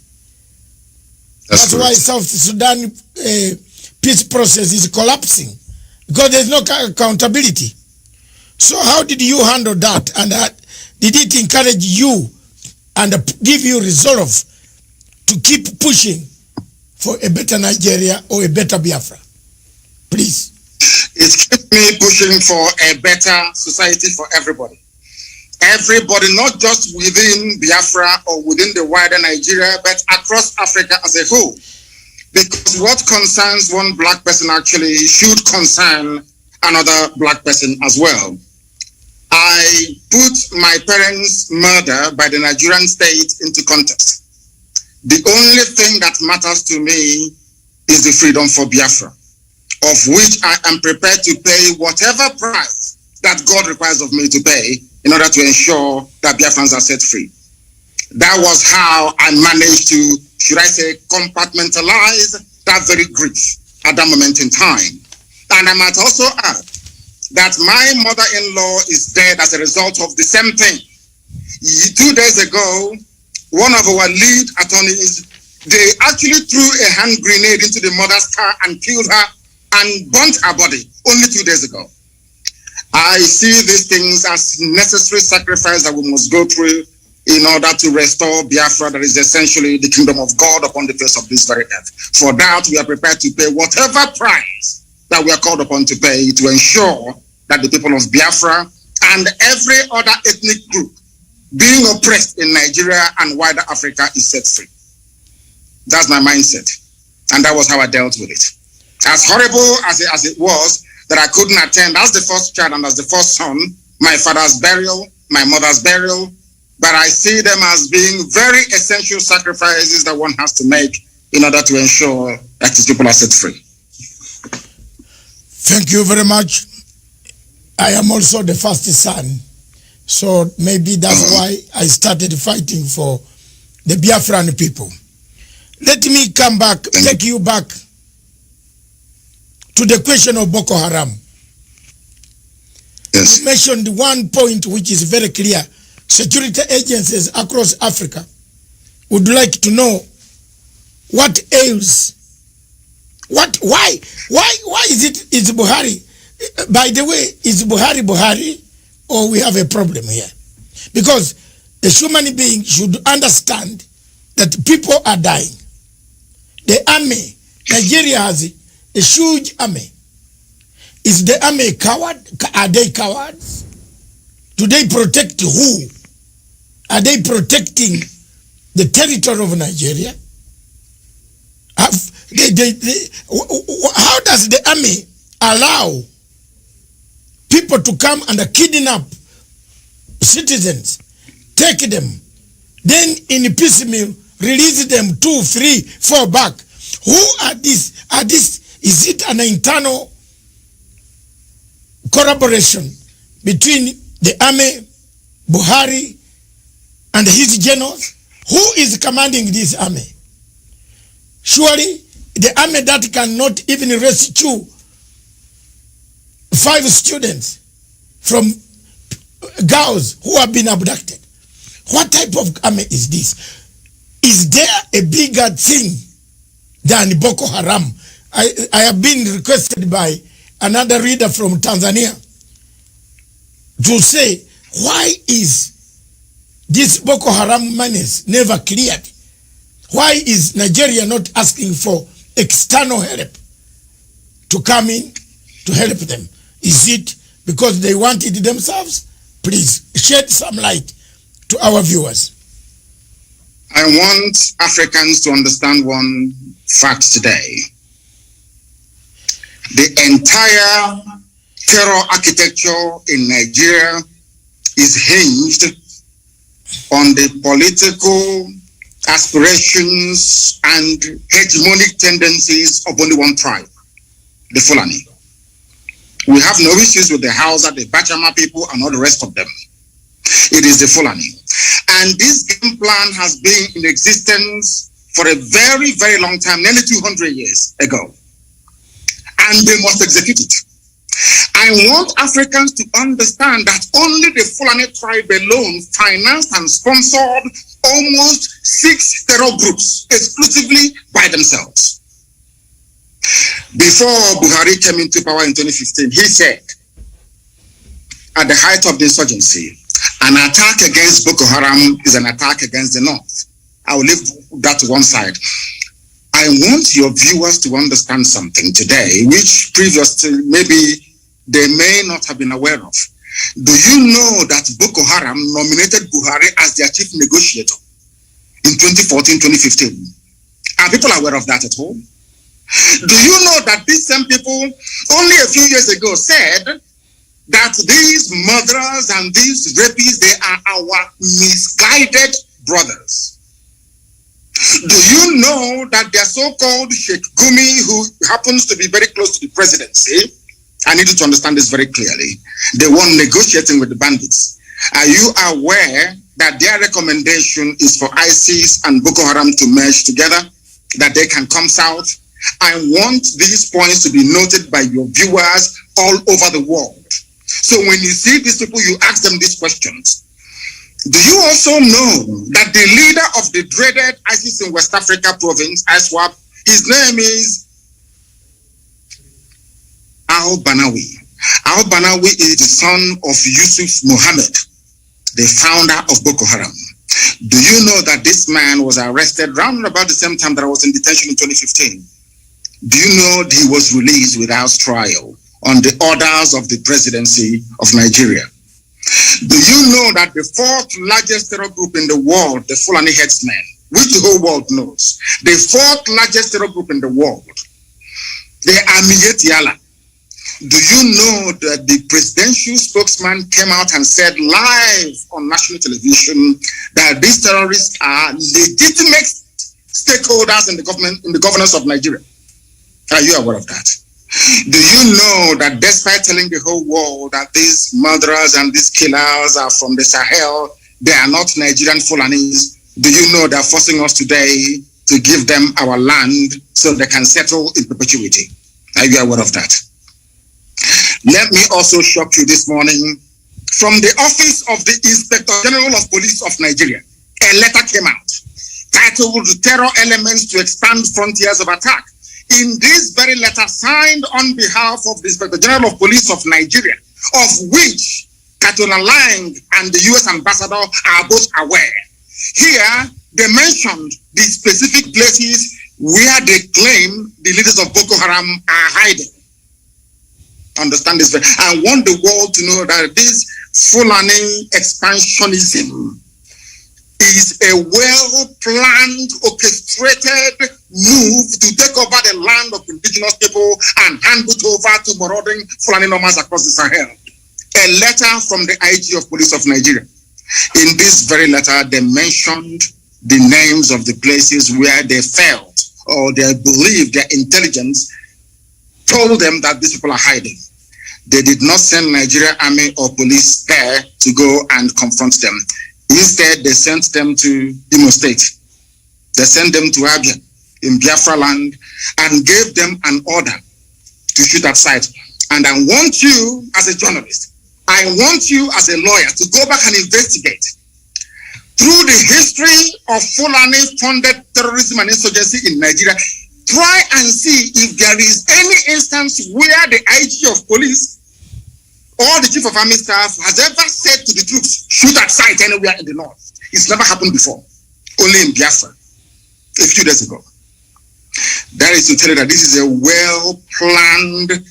That's why South Sudan peace process is collapsing, because there's no accountability. So how did you handle that? And did it encourage you and give you resolve to keep pushing for a better Nigeria or a better Biafra? Please. It kept me pushing for a better society for everybody. Everybody, not just within Biafra or within the wider Nigeria, but across Africa as a whole. Because what concerns one black person actually should concern another black person as well. I put my parents' murder by the Nigerian state into context. The only thing that matters to me is the freedom for Biafra, of which I am prepared to pay whatever price that God requires of me to pay in order to ensure that Biafrans are set free. That was how I managed to, should I say, compartmentalize that very grief at that moment in time. And I might also add that my mother-in-law is dead as a result of the same thing. 2 days ago, one of our lead attorneys, they actually threw a hand grenade into the mother's car and killed her and burnt her body only 2 days ago. I see these things as necessary sacrifice that we must go through in order to restore Biafra, that is essentially the kingdom of God upon the face of this very earth. For that, we are prepared to pay whatever price that we are called upon to pay to ensure that the people of Biafra and every other ethnic group being oppressed in Nigeria and wider Africa is set free. That's my mindset. And that was how I dealt with it. As horrible as it was that I couldn't attend as the first child and as the first son, my father's burial, my mother's burial, but I see them as being very essential sacrifices that one has to make in order to ensure that his people are set free. Thank you very much. I am also the first son, so maybe that's why I started fighting for the Biafran people. Let me come back, take you back to the question of Boko Haram. Yes. You mentioned one point which is very clear. Security agencies across Africa would like to know what ails. Why is Buhari? By the way, is Buhari, or we have a problem here? Because a human being should understand that people are dying. The army, Nigeria has a huge army. Is the army a coward? Are they cowards? Do they protect who? Are they protecting the territory of Nigeria? How does the army allow people to come and kidnap citizens, take them, then in piecemeal release them 2, 3, 4 back? Who are these? Is it an internal collaboration between the army, Buhari, and his generals? Who is commanding this army? Surely the army that cannot even rescue 5 students from girls who have been abducted. What type of army is this? Is there a bigger thing than Boko Haram? I have been requested by another reader from Tanzania to say, why is this Boko Haram menace never cleared? Why is Nigeria not asking for external help to come in to help them? Is it because they want it themselves? Please shed some light to our viewers. I want Africans to understand one fact today. The entire terror architecture in Nigeria is hinged on the political aspirations and hegemonic tendencies of only one tribe, the Fulani. We have no issues with the Hausa, the Bachama people, and all the rest of them. It is the Fulani. And this game plan has been in existence for a very, very long time, nearly 200 years ago. And they must execute it. I want Africans to understand that only the Fulani tribe alone financed and sponsored almost 6 terror groups exclusively by themselves. Before Buhari came into power in 2015, he said, at the height of the insurgency, an attack against Boko Haram is an attack against the North. I will leave that to one side. I want your viewers to understand something today, which previously maybe they may not have been aware of. Do you know that Boko Haram nominated Buhari as their chief negotiator in 2014-2015? Are people aware of that at all? Do you know that these same people only a few years ago said that these murderers and these rapists, they are our misguided brothers? Do you know that their so-called Sheikh Gumi, who happens to be very close to the presidency, I need you to understand this very clearly, the one negotiating with the bandits, are you aware that their recommendation is for ISIS and Boko Haram to merge together, that they can come south? I want these points to be noted by your viewers all over the world. So when you see these people, you ask them these questions. Do you also know that the leader of the dreaded ISIS in West Africa province, ISWAP, his name is Al-Banawi. Al-Banawi is the son of Yusuf Mohammed, the founder of Boko Haram. Do you know that this man was arrested around about the same time that I was in detention in 2015? Do you know that he was released without trial on the orders of the presidency of Nigeria? Do you know that the 4th largest terror group in the world, the Fulani headsmen, which the whole world knows, the 4th largest terror group in the world, the Amiyetiala, do you know that the presidential spokesman came out and said live on national television that these terrorists are legitimate stakeholders in the government, in the governance of Nigeria? Are you aware of that? Do you know that despite telling the whole world that these murderers and these killers are from the Sahel, they are not Nigerian Fulanis? Do you know they're forcing us today to give them our land so they can settle in perpetuity? Are you aware of that? Let me also shock you this morning. From the office of the Inspector General of Police of Nigeria, a letter came out titled Terror Elements to Expand Frontiers of Attack. In this very letter signed on behalf of the Inspector General of Police of Nigeria, of which Katona Lang and the US Ambassador are both aware. Here, they mentioned the specific places where they claim the leaders of Boko Haram are hiding. Understand this. I want the world to know that this Fulani expansionism is a well-planned, orchestrated move to take over the land of indigenous people and hand it over to marauding Fulani nomads across the Sahel. A letter from the IG of Police of Nigeria. In this very letter, they mentioned the names of the places where they felt or they believed their intelligence told them that these people are hiding. They did not send Nigeria army or police there to go and confront them. Instead, they sent them to Imo State. They sent them to Abia in Biafra land and gave them an order to shoot at sight. And I want you as a journalist, I want you as a lawyer to go back and investigate through the history of Fulani-funded terrorism and insurgency in Nigeria, try and see if there is any instance where the IG of police or the chief of army staff has ever said to the troops, shoot at sight anywhere in the north. It's never happened before, only in Biafra, a few days ago. That is to tell you that this is a well-planned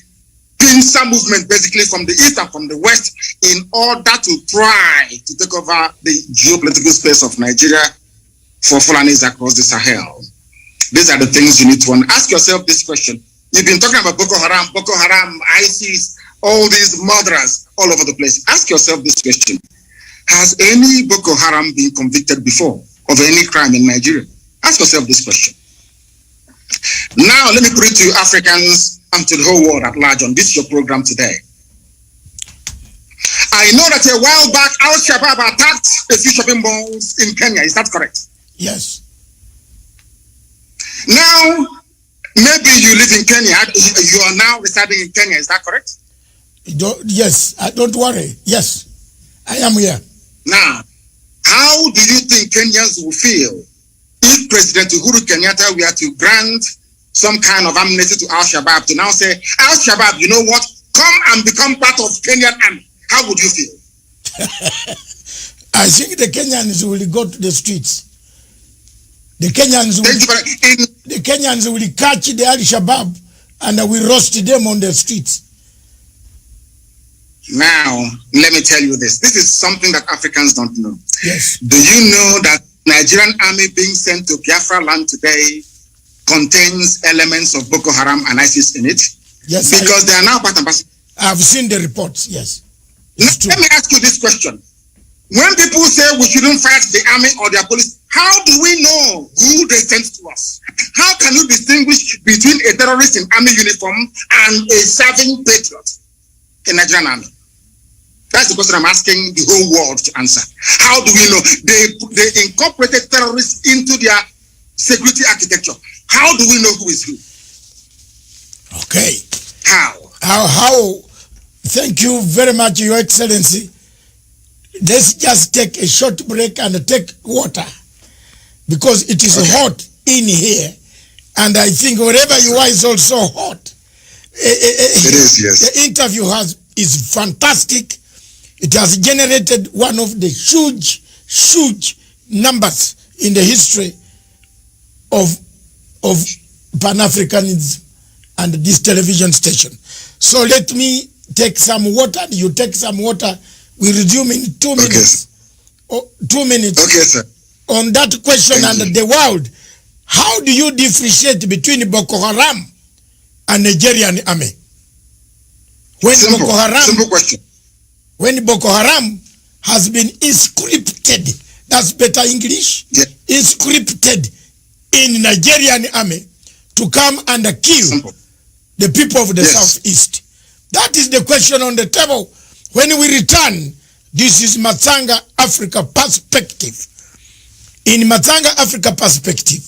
pincer movement, basically from the east and from the west, in order to try to take over the geopolitical space of Nigeria for Fulanis across the Sahel. These are the things you need to ask yourself this question. You've been talking about Boko Haram, ISIS, all these murderers all over the place. Ask yourself this question. Has any Boko Haram been convicted before of any crime in Nigeria? Ask yourself this question. Now, let me put it to you Africans and to the whole world at large on this your program today. I know that a while back, Al-Shabaab attacked a few shopping malls in Kenya. Is that correct? Yes. Now, maybe you live in Kenya. You are now residing in Kenya. Is that correct? Yes. Don't worry. Yes, I am here. Now, how do you think Kenyans will feel if President Uhuru Kenyatta were to grant some kind of amnesty to Al-Shabaab to now say, Al-Shabaab, you know what? Come and become part of Kenyan army. How would you feel? I think the Kenyans will go to the streets. The Kenyans will catch the Al-Shabaab and will roast them on the streets. Now, let me tell you this. This is something that Africans don't know. Yes. Do you know that Nigerian army being sent to Biafra land today contains elements of Boko Haram and ISIS in it? Yes. Because they are now part and parcel. I've seen the reports, yes. Let me ask you this question. When people say we shouldn't fight the army or their police, how do we know who they sent to us? How can you distinguish between a terrorist in army uniform and a serving patriot in Nigerian army? That's the question I'm asking the whole world to answer. How do we know? They incorporated terrorists into their security architecture. How do we know who is who? Okay. How? Thank you very much, Your Excellency. Let's just take a short break and take water, because it is hot in here, and I think wherever you are is also hot. It is, yes. The interview is fantastic. It has generated one of the huge numbers in the history of Pan-Africanism and this television station. So let me take some water. You take some water. We resume in 2 minutes. Okay. 2 minutes. Okay, sir. On that question and the world, how do you differentiate between Boko Haram and Nigerian army? Simple question. When Boko Haram has been inscripted, that's better English, yeah. Inscripted in Nigerian army to come and kill the people of the southeast. That is the question on the table. When we return, this is Matsanga Africa perspective. In Matsanga Africa perspective,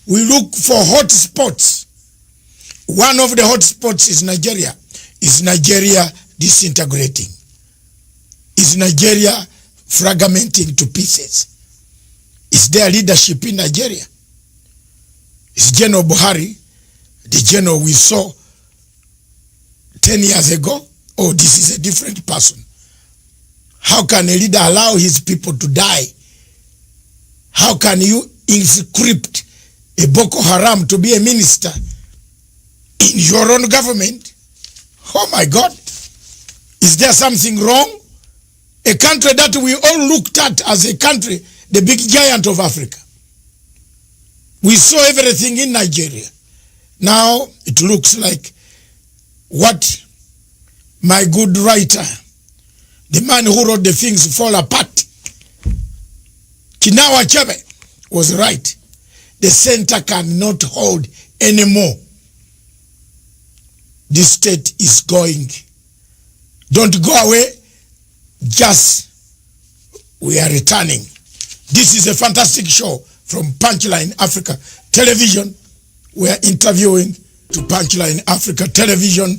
we look for hot spots. One of the hot spots is Nigeria. Is Nigeria disintegrating? Is Nigeria fragmenting to pieces? Is there leadership in Nigeria? Is General Buhari the general we saw 10 years ago? Oh, this is a different person. How can a leader allow his people to die? How can you inscript a Boko Haram to be a minister in your own government? Oh my God. Is there something wrong? A country that we all looked at as a country, the big giant of Africa. We saw everything in Nigeria. Now it looks like what my good writer, the man who wrote the things fall apart, Chinua Achebe, was right. The center cannot hold anymore. This state is going. Don't go away. Just we are returning. This is a fantastic show from Punchline Africa Television. We are interviewing to Punchline Africa Television.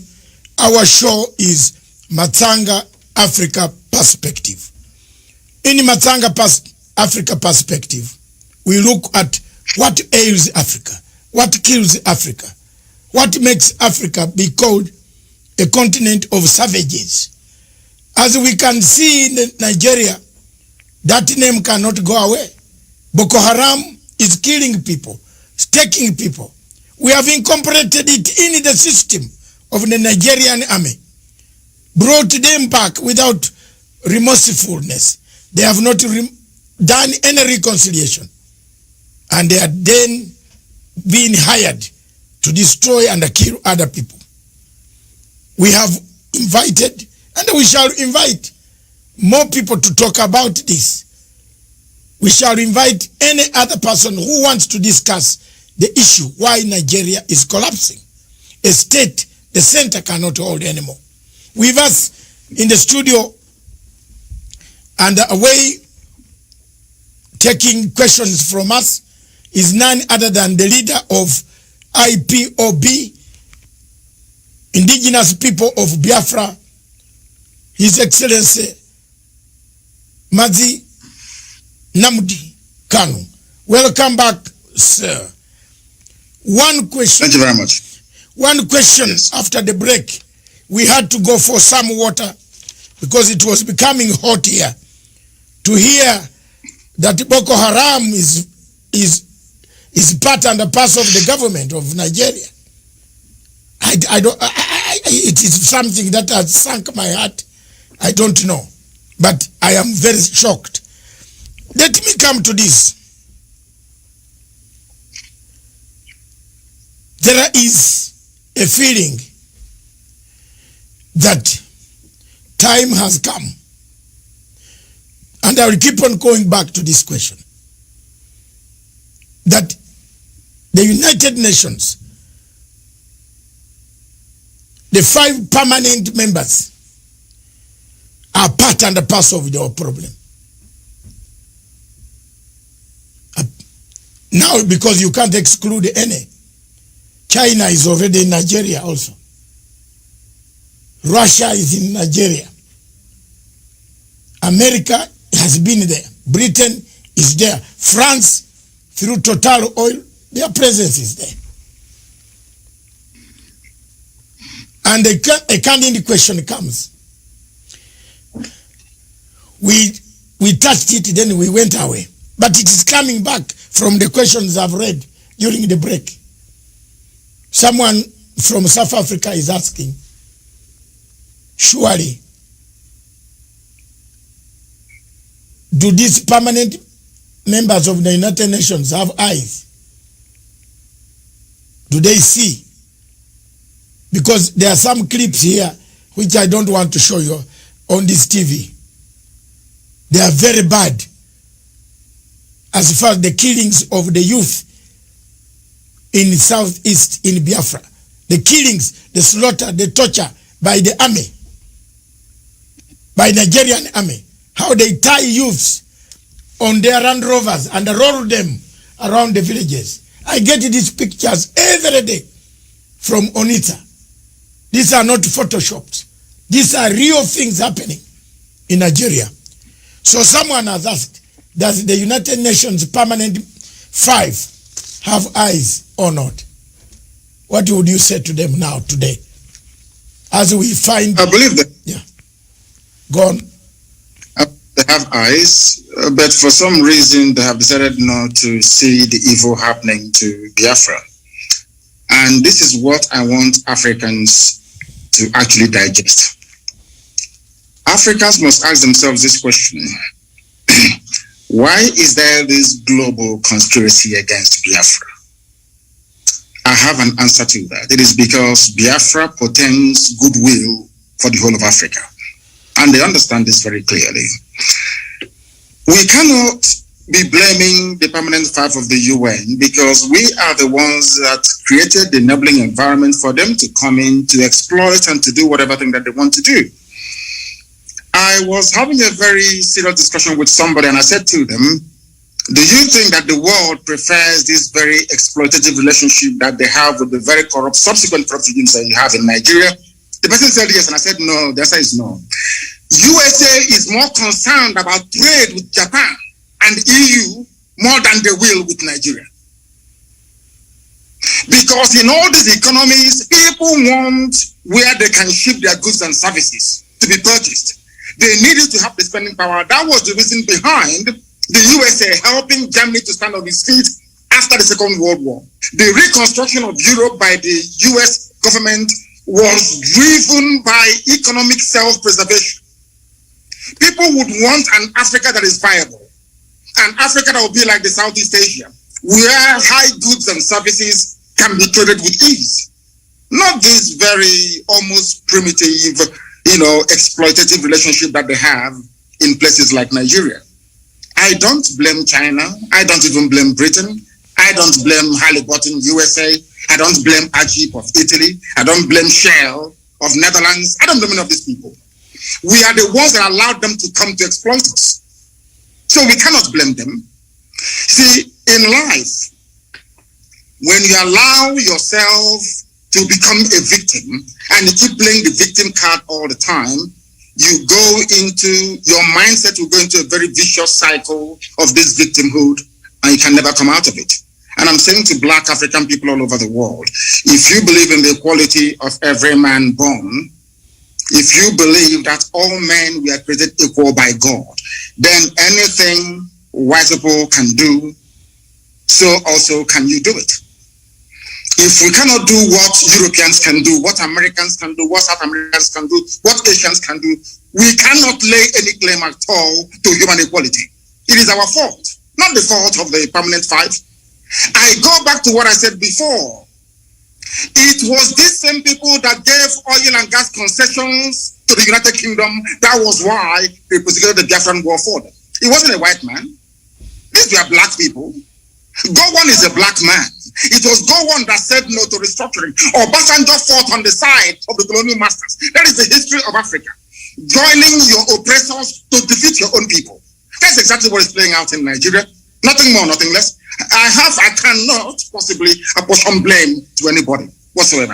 Our show is Matsanga Africa Perspective. In Matsanga Africa perspective, we look at what ails Africa, what kills Africa, what makes Africa be called a continent of savages. As we can see in Nigeria, that name cannot go away. Boko Haram is killing people, taking people. We have incorporated it in the system of the Nigerian army, brought them back without remorsefulness. They have not done any reconciliation. And they are then being hired to destroy and kill other people. We have invited, and we shall invite more people to talk about this. We shall invite any other person who wants to discuss the issue why Nigeria is collapsing. A state the center cannot hold anymore. With us in the studio and away taking questions from us is none other than the leader of Ipob, Indigenous People of Biafra, His Excellency Mazi Nnamdi Knau. Welcome back, sir. One question. Thank you very much. One question. Yes. After the break, we had to go for some water because it was becoming hot here. To hear that Boko Haram is part and a parcel of the government of Nigeria. It is something that has sunk my heart. I don't know. But I am very shocked. Let me come to this. There is a feeling that time has come. And I will keep on going back to this question. That the United Nations, the 5 permanent members, are part and a parcel of your problem. Now, because you can't exclude any, China is already in Nigeria also. Russia is in Nigeria. America has been there. Britain is there. France, through Total Oil, their presence is there. And a candid question comes. We touched it, then we went away. But it is coming back from the questions I've read during the break. Someone from South Africa is asking, surely, do these permanent members of the United Nations have eyes? Do they see? Because there are some clips here which I don't want to show you on this TV. They are very bad as far as the killings of the youth in Southeast in Biafra. The killings, the slaughter, the torture by the army, by Nigerian army. How they tie youths on their Land Rovers and roll them around the villages. I get these pictures every day from Onitsha. These are not photoshopped. These are real things happening in Nigeria. So someone has asked, does the United Nations permanent 5 have eyes or not? What would you say to them now, today? As we find... I believe that. Yeah. Go on. They have eyes, but for some reason they have decided not to see the evil happening to Biafra. And this is what I want Africans to actually digest. Africans must ask themselves this question. Why is there this global conspiracy against Biafra? I have an answer to that. It is because Biafra portends goodwill for the whole of Africa. And they understand this very clearly. We cannot be blaming the permanent 5 of the UN because we are the ones that created the enabling environment for them to come in, to exploit and to do whatever thing that they want to do. I was having a very serious discussion with somebody and I said to them, do you think that the world prefers this very exploitative relationship that they have with the very corrupt, subsequent corrupt regimes that you have in Nigeria? The person said yes, and I said no. The answer is no. USA is more concerned about trade with Japan and EU more than they will with Nigeria. Because in all these economies, people want where they can ship their goods and services to be purchased. They needed to have the spending power. That was the reason behind the USA helping Germany to stand on its feet after the Second World War. The reconstruction of Europe by the US government was driven by economic self-preservation. People would want an Africa that is viable, an Africa that will be like the Southeast Asia, where high goods and services can be traded with ease. Not this very almost primitive, exploitative relationship that they have in places like Nigeria. I don't blame China. I don't even blame Britain. I don't blame Halliburton, USA. I don't blame Ipob of Italy. I don't blame Shell of Netherlands. I don't blame any of these people. We are the ones that allowed them to come to exploit us. So we cannot blame them. See, in life, when you allow yourself to become a victim and you keep playing the victim card all the time, your mindset will go into a very vicious cycle of this victimhood, and you can never come out of it. And I'm saying to Black African people all over the world, if you believe in the equality of every man born, if you believe that all men were created equal by God, then anything white people can do, so also can you do it. If we cannot do what Europeans can do, what Americans can do, what South Americans can do, what Asians can do, we cannot lay any claim at all to human equality. It is our fault, not the fault of the permanent five. I go back to what I said before. It was these same people that gave oil and gas concessions to the United Kingdom. That was why they prosecuted the Biafran War for them. It wasn't a white man. These were black people. Gowon is a black man. It was Gowon that said no to restructuring. Obasanjo fought on the side of the colonial masters. That is the history of Africa. Joining your oppressors to defeat your own people. That's exactly what is playing out in Nigeria. Nothing more, nothing less. I cannot possibly apportion blame to anybody whatsoever.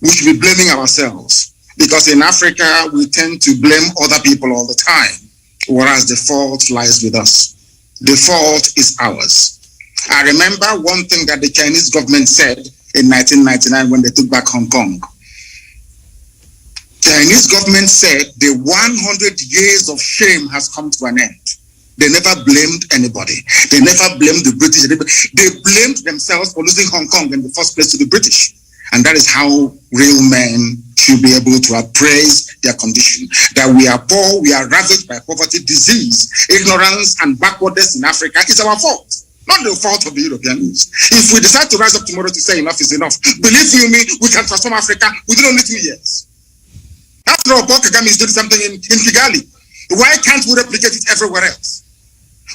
We should be blaming ourselves, because in Africa we tend to blame other people all the time, whereas the fault lies with us. The fault is ours. I remember one thing that the Chinese government said in 1999 when they took back Hong Kong. Chinese government said the 100 years of shame has come to an end. They never blamed anybody. They never blamed the British. They blamed themselves for losing Hong Kong in the first place to the British. And that is how real men should be able to appraise their condition. That we are poor, we are ravaged by poverty, disease, ignorance, and backwardness in Africa is our fault. Not the fault of the Europeans. If we decide to rise up tomorrow to say enough is enough, believe you me, we can transform Africa within only 2 years. After all, Paul Kagame is doing something in Kigali. Why can't we replicate it everywhere else?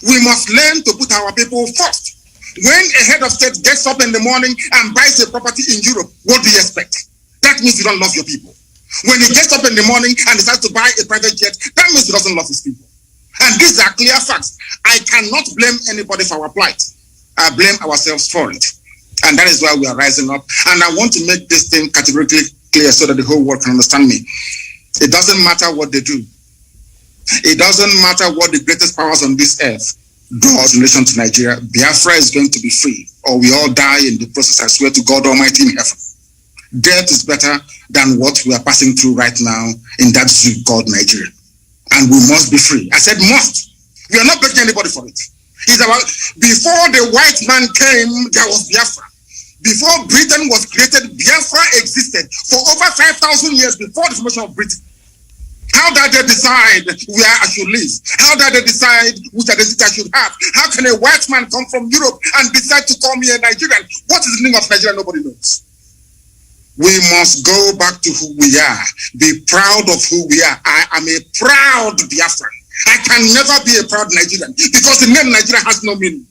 We must learn to put our people first. When a head of state gets up in the morning and buys a property in Europe, what do you expect? That means you don't love your people. When he gets up in the morning and decides to buy a private jet, that means he doesn't love his people. And these are clear facts. I cannot blame anybody for our plight. I blame ourselves for it. And that is why we are rising up. And I want to make this thing categorically clear so that the whole world can understand me. It doesn't matter what they do. It doesn't matter what the greatest powers on this earth does in relation to Nigeria. Biafra is going to be free, or we all die in the process. I swear to God Almighty in heaven. Death is better than what we are passing through right now in that zoo called Nigeria. And we must be free. I said must. We are not begging anybody for it. Before the white man came, there was Biafra. Before Britain was created, Biafra existed for over 5,000 years before the formation of Britain. How did they decide where I should live? How did they decide which identity I should have? How can a white man come from Europe and decide to call me a Nigerian? What is the meaning of Nigeria? Nobody knows. We must go back to who we are. Be proud of who we are. I am a proud Biafran. I can never be a proud Nigerian because the name Nigeria has no meaning.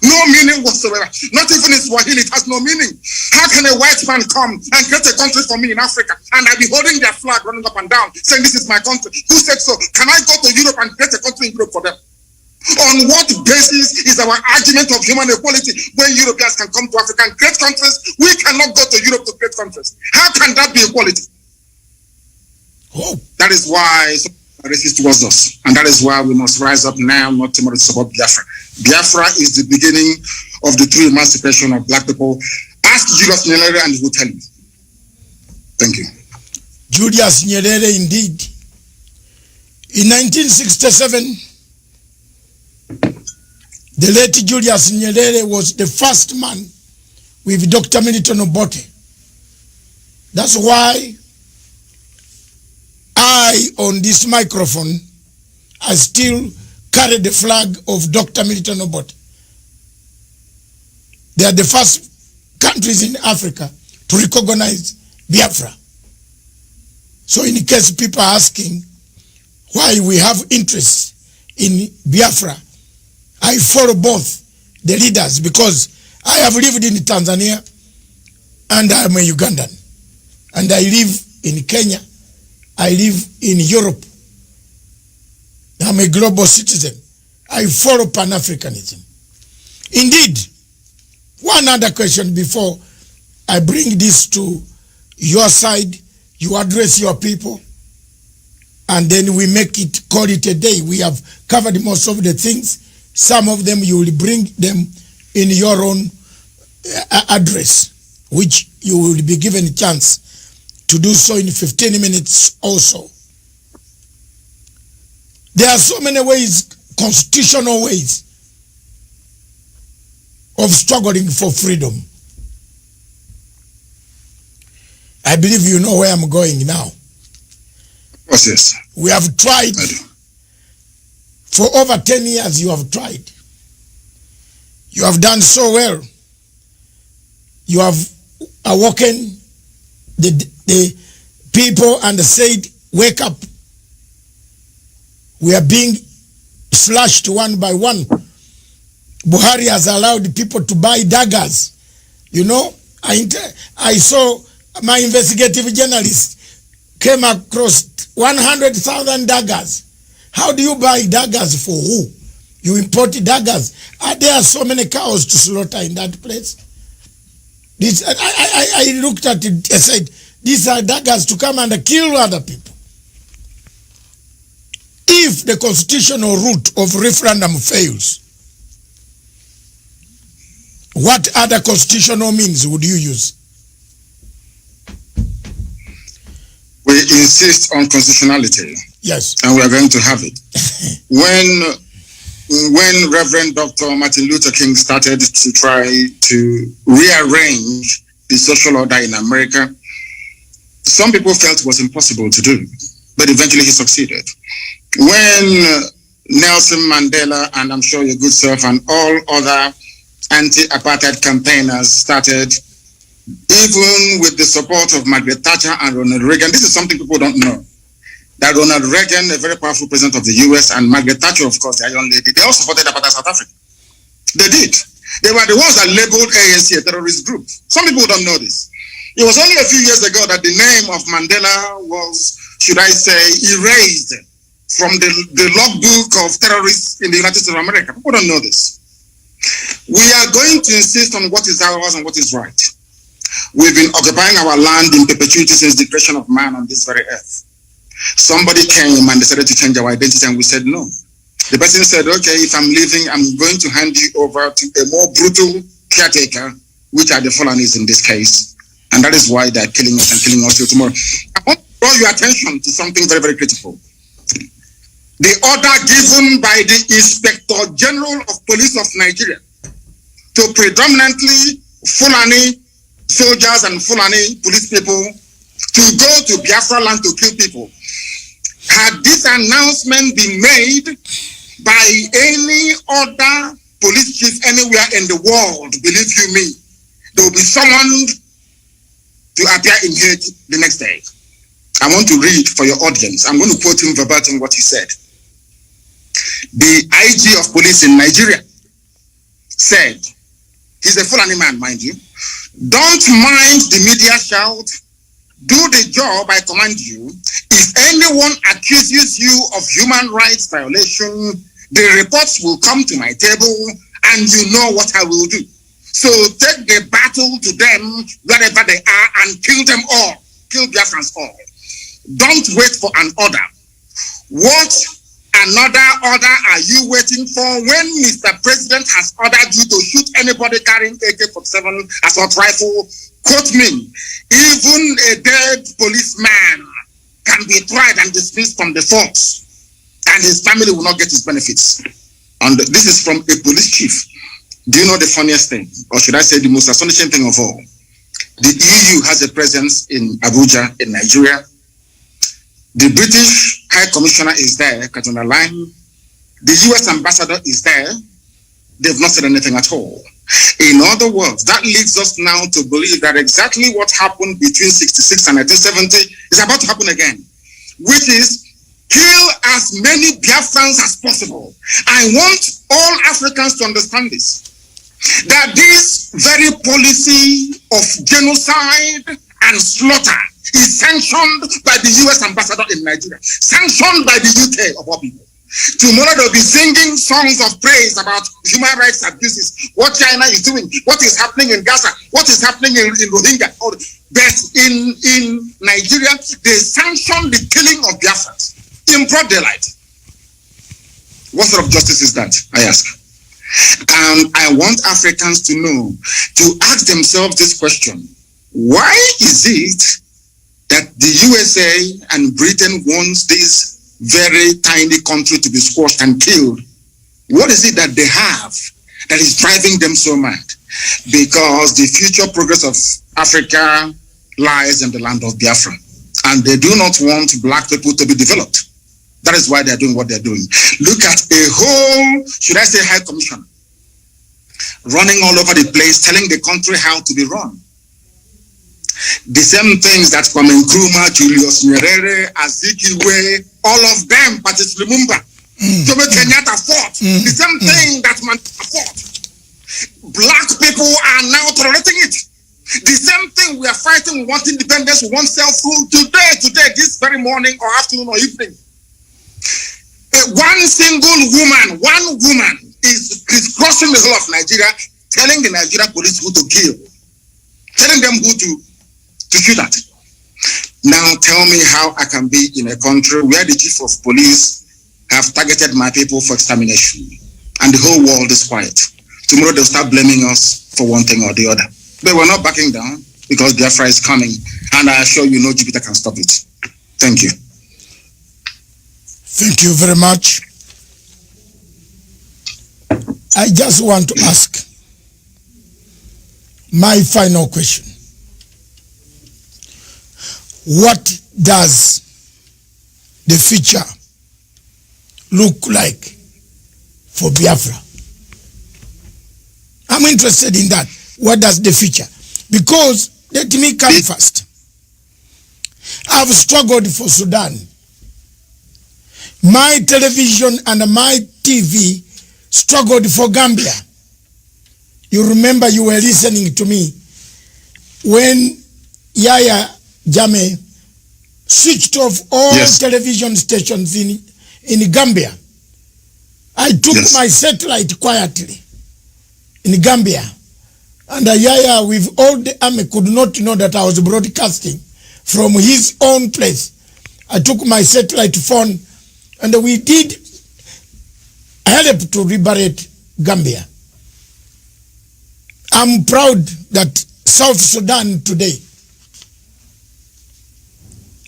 No meaning whatsoever. Not even in Swahili, it has no meaning. How can a white man come and create a country for me in Africa and I be holding their flag running up and down saying this is my country? Who said so? Can I go to Europe and create a country in Europe for them? On what basis is our argument of human equality when Europeans can come to Africa and create countries? We cannot go to Europe to create countries. How can that be equality? Oh. That is why racist towards us. And that is why we must rise up now, not tomorrow, to support Biafra. Biafra is the beginning of the true emancipation of black people. Ask Julius Nyerere and he will tell you. Thank you. Julius Nyerere, indeed. In 1967, the late Julius Nyerere was the first man with Dr. Milton Obote. That's why I, on this microphone, I still carry the flag of Dr. Milton Obote. They are the first countries in Africa to recognize Biafra. So in case people are asking why we have interest in Biafra, I follow both the leaders because I have lived in Tanzania and I am a Ugandan. And I live in Kenya. I live in Europe. I'm a global citizen. I follow Pan-Africanism. Indeed, one other question before I bring this to your side, you address your people, and then we make it, call it a day. We have covered most of the things. Some of them you will bring them in your own address, which you will be given a chance to do so in 15 minutes also. There are so many ways, constitutional ways, of struggling for freedom. I believe you know where I'm going now. Yes. We have tried. For over 10 years you have tried. You have done so well. You have awoken the people and said, wake up. We are being slashed one by one. Buhari has allowed people to buy daggers. You know, I saw my investigative journalist came across 100,000 daggers. How do you buy daggers for who? You import daggers. Are there so many cows to slaughter in that place? I looked at it and said, these are daggers to come and kill other people. If the constitutional route of referendum fails, what other constitutional means would you use? We insist on constitutionality. Yes. And we are going to have it. When Reverend Dr. Martin Luther King started to try to rearrange the social order in America, some people felt it was impossible to do, but eventually he succeeded. When Nelson Mandela, and I'm sure your good self, and all other anti-apartheid campaigners started, even with the support of Margaret Thatcher and Ronald Reagan, this is something people don't know, that Ronald Reagan, a very powerful president of the US, and Margaret Thatcher, of course, their young lady, they all supported apartheid South Africa. They did. They were the ones that labeled ANC a terrorist group. Some people don't know this. It was only a few years ago that the name of Mandela was, should I say, erased from the logbook of terrorists in the United States of America. People don't know this. We are going to insist on what is ours and what is right. We've been occupying our land in perpetuity since the creation of man on this very earth. Somebody came and decided to change our identity, and we said no. The person said, okay, if I'm leaving, I'm going to hand you over to a more brutal caretaker, which are the Fulanis in this case. And that is why they're killing us and killing us till tomorrow. I want to draw your attention to something very, very critical. The order given by the Inspector General of Police of Nigeria to predominantly Fulani soldiers and Fulani police people to go to Biafra land to kill people. Had this announcement been made by any other police chief anywhere in the world, believe you me, there will be someone to appear in here the next day. I want to read for your audience. I'm going to quote him verbatim what he said. The IG of police in Nigeria said, he's a Fulani man, mind you, don't mind the media shout, do the job I command you. If anyone accuses you of human rights violation, the reports will come to my table and you know what I will do. So take the battle to them wherever they are and kill them all. Kill Biafrans all. Don't wait for an order. What another order are you waiting for when Mr. President has ordered you to shoot anybody carrying AK-47 assault rifle? Quote me, even a dead policeman can be tried and dismissed from the force, and his family will not get his benefits. And this is from a police chief. Do you know the funniest thing, or should I say the most astonishing thing of all? The EU has a presence in Abuja, in Nigeria. The British High Commissioner is there, Katuna Line. The US Ambassador is there. They've not said anything at all. In other words, that leads us now to believe that exactly what happened between 66 and 1970 is about to happen again, which is kill as many Biafrans as possible. I want all Africans to understand this, that this very policy of genocide and slaughter is sanctioned by the US Ambassador in Nigeria, sanctioned by the UK of all people. Tomorrow they'll be singing songs of praise about human rights abuses, what China is doing, what is happening in Gaza, what is happening in Rohingya. But in Nigeria, they sanction the killing of Biafrans in broad daylight. What sort of justice is that, I ask? And I want Africans to know, to ask themselves this question: why is it that the USA and Britain wants this very tiny country to be squashed and killed? What is it that they have that is driving them so mad? Because the future progress of Africa lies in the land of Biafra, and they do not want black people to be developed. That is why they're doing what they're doing. Look at a whole, should I say, high commission running all over the place, telling the country how to be run. The same things that Kwame Nkrumah, Julius Nyerere, Azikiwe, all of them, Patrice Lumumba, Jomo Kenyatta fought. The same thing that Mandela fought. Black people are now tolerating it. The same thing we are fighting. We want independence, we want self-rule. Today, this very morning or afternoon or evening, one woman is crossing the whole of Nigeria, telling the Nigerian police who to kill, telling them who to shoot at. Now tell me how I can be in a country where the chief of police have targeted my people for extermination and the whole world is quiet. Tomorrow they'll start blaming us for one thing or the other. But we're not backing down because Biafra is coming, and I assure you no Jupiter can stop it. Thank you. Thank you very much. I just want to ask my final question. What does the future look like for Biafra? I'm interested in that. What does the future? Because let me come first. I've struggled for Sudan. My television and my TV struggled for Gambia. You remember you were listening to me when Yaya Jammeh switched off all television stations in Gambia. I took my satellite quietly in Gambia. And Yaya, with all the army, could not know that I was broadcasting from his own place. I took my satellite phone and we did help to liberate Gambia. I'm proud that South Sudan today,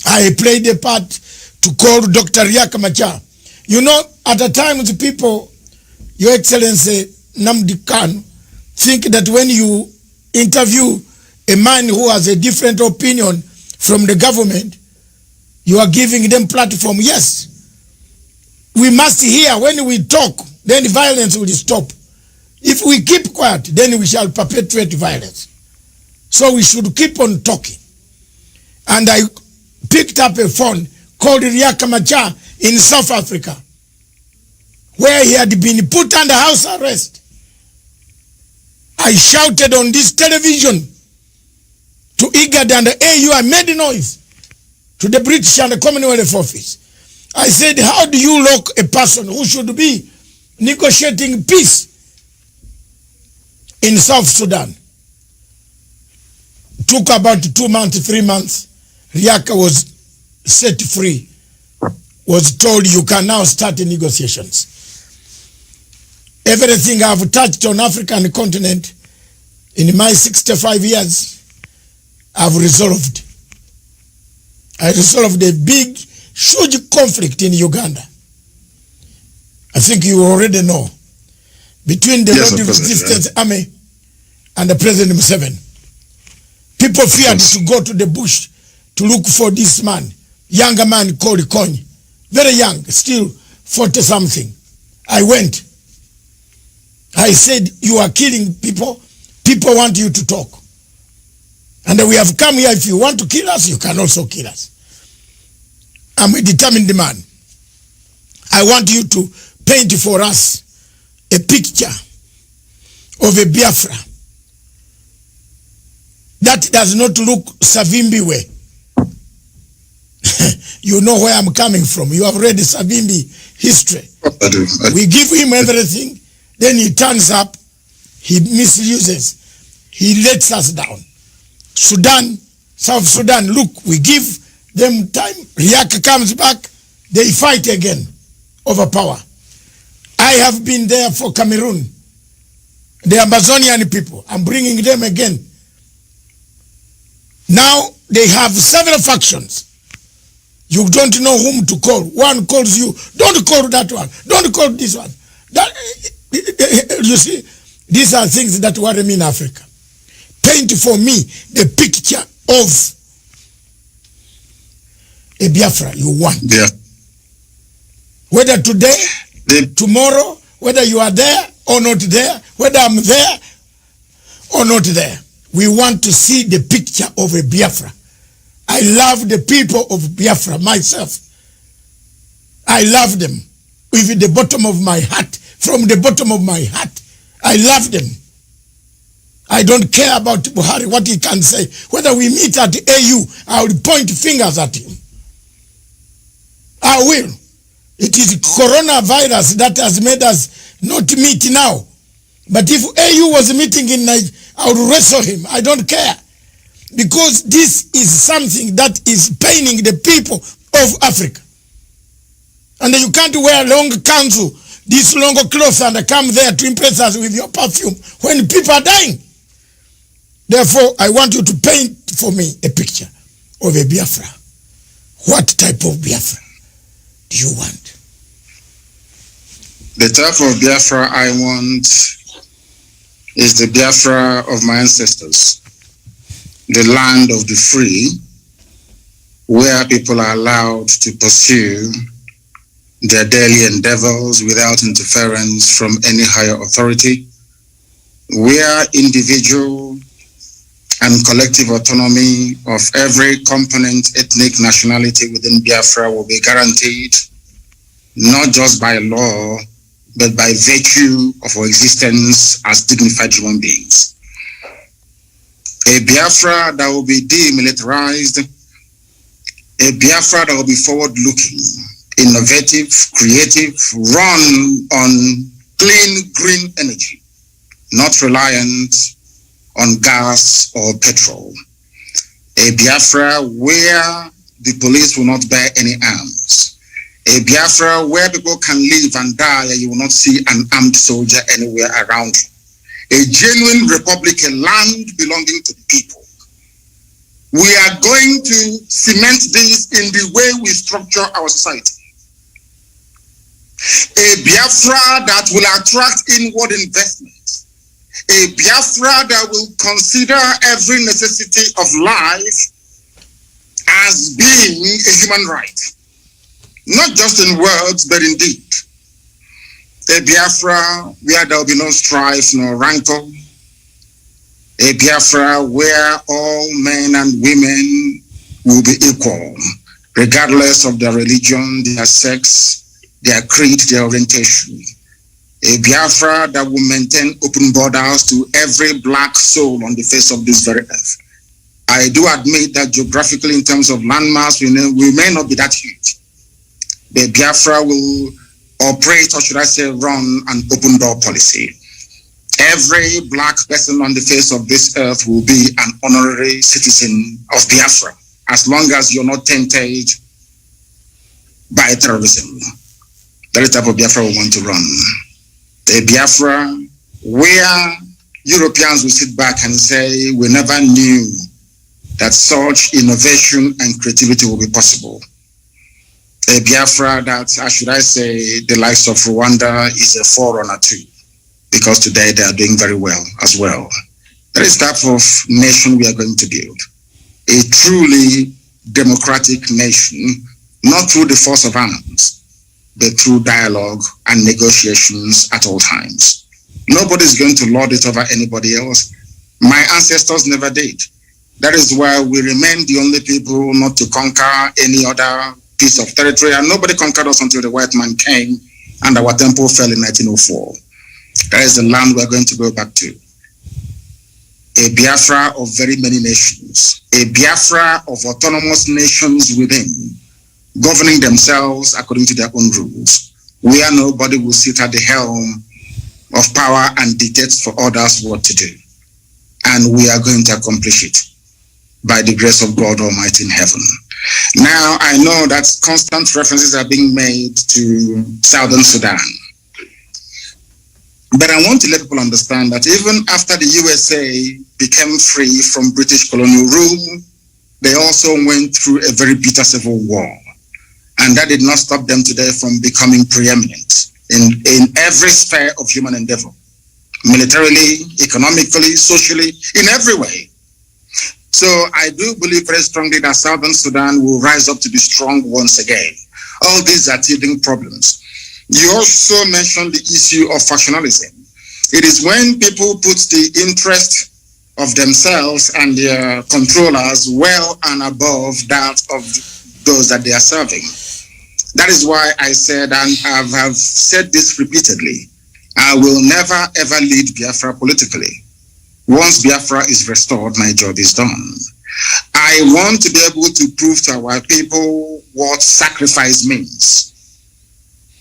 I played a part to call Dr. Riek Machar. You know, at the time, the people, Your Excellency Nnamdi Knau, think that when you interview a man who has a different opinion from the government, you are giving them platform. Yes, we must hear. When we talk, then violence will stop. If we keep quiet, then we shall perpetuate violence. So we should keep on talking. And I picked up a phone called Riek Machar in South Africa, where he had been put under house arrest. I shouted on this television to IGAD and the AU. I made noise to the British and the Commonwealth office. I said, how do you lock a person who should be negotiating peace in South Sudan? It took about 2 months, 3 months. Riek was set free. was told you can now start the negotiations. Everything I've touched on African continent in my 65 years, I've resolved. I resolved a big, huge conflict in Uganda. I think you already know. Between the Lord Resistance Army and the President Museveni. People feared to go to the bush to look for this man, younger man called Kony. Very young, still 40-something. I went. I said, you are killing people. People want you to talk. And we have come here. If you want to kill us, you can also kill us. I'm a determined man. I want you to paint for us a picture of a Biafra that does not look Savimbi way. You know where I'm coming from. You have read the Savimbi history. I do. We give him everything, then he turns up, he misuses, he lets us down. Sudan, South Sudan, look, we give them time, Riak comes back, they fight again over power. I have been there for Cameroon, the Amazonian people. I'm bringing them again. Now they have several factions. You don't know whom to call. One calls you, don't call that one, don't call this one. That, you see, these are things that worry me in Africa. Paint for me the picture of a Biafra you want. Yeah. Whether today, tomorrow, whether you are there or not there, whether I'm there or not there, we want to see the picture of a Biafra. I love the people of Biafra myself. I love them with the bottom of my heart. From the bottom of my heart, I love them. I don't care about Buhari, what he can say. Whether we meet at the AU, I will point fingers at him. I will. It is coronavirus that has made us not meet now. But if AU was meeting in Nigeria, I would wrestle him. I don't care. Because this is something that is paining the people of Africa. And you can't wear long kanzu, this long clothes, and come there to impress us with your perfume when people are dying. Therefore, I want you to paint for me a picture of a Biafra. What type of Biafra do you want? The type of Biafra I want is the Biafra of my ancestors. The land of the free, where people are allowed to pursue their daily endeavors without interference from any higher authority, where individual and collective autonomy of every component, ethnic, nationality within Biafra will be guaranteed, not just by law, but by virtue of our existence as dignified human beings. A Biafra that will be demilitarized, a Biafra that will be forward-looking, innovative, creative, run on clean, green energy, not reliant on gas or petrol. A Biafra where the police will not bear any arms. A Biafra where people can live and die and you will not see an armed soldier anywhere around you. A genuine republic, a land belonging to the people. We are going to cement this in the way we structure our society. A Biafra that will attract inward investment. A Biafra that will consider every necessity of life as being a human right. Not just in words, but in deed. A Biafra where there will be no strife, no rancor. A Biafra where all men and women will be equal, regardless of their religion, their sex, their creed, their orientation. A Biafra that will maintain open borders to every black soul on the face of this very earth. I do admit that geographically, in terms of landmass, we may not be that huge. The Biafra will operate, or should I say, run an open door policy. Every black person on the face of this earth will be an honorary citizen of Biafra, as long as you're not tainted by terrorism. That is the type of Biafra we want to run. A Biafra where Europeans will sit back and say, we never knew that such innovation and creativity will be possible. A Biafra that, how should I say, the likes of Rwanda is a forerunner too, because today they are doing very well as well. That is the type of nation we are going to build. A truly democratic nation, not through the force of arms, but through dialogue and negotiations at all times. Nobody's going to lord it over anybody else. My ancestors never did. That is why we remain the only people not to conquer any other piece of territory, and nobody conquered us until the white man came and our temple fell in 1904. That is the land we're going to go back to. A Biafra of very many nations, a Biafra of autonomous nations within, governing themselves according to their own rules, where nobody will sit at the helm of power and dictate for others what to do. And we are going to accomplish it by the grace of God Almighty in heaven. Now, I know that constant references are being made to Southern Sudan. But I want to let people understand that even after the USA became free from British colonial rule, they also went through a very bitter civil war. And that did not stop them today from becoming preeminent in every sphere of human endeavor, militarily, economically, socially, in every way. So I do believe very strongly that Southern Sudan will rise up to be strong once again. All these are teething problems. You also mentioned the issue of factionalism. It is when people put the interest of themselves and their controllers well and above that of those that they are serving. That is why I said, and I have said this repeatedly, I will never ever lead Biafra politically. Once Biafra is restored, my job is done. I want to be able to prove to our people what sacrifice means,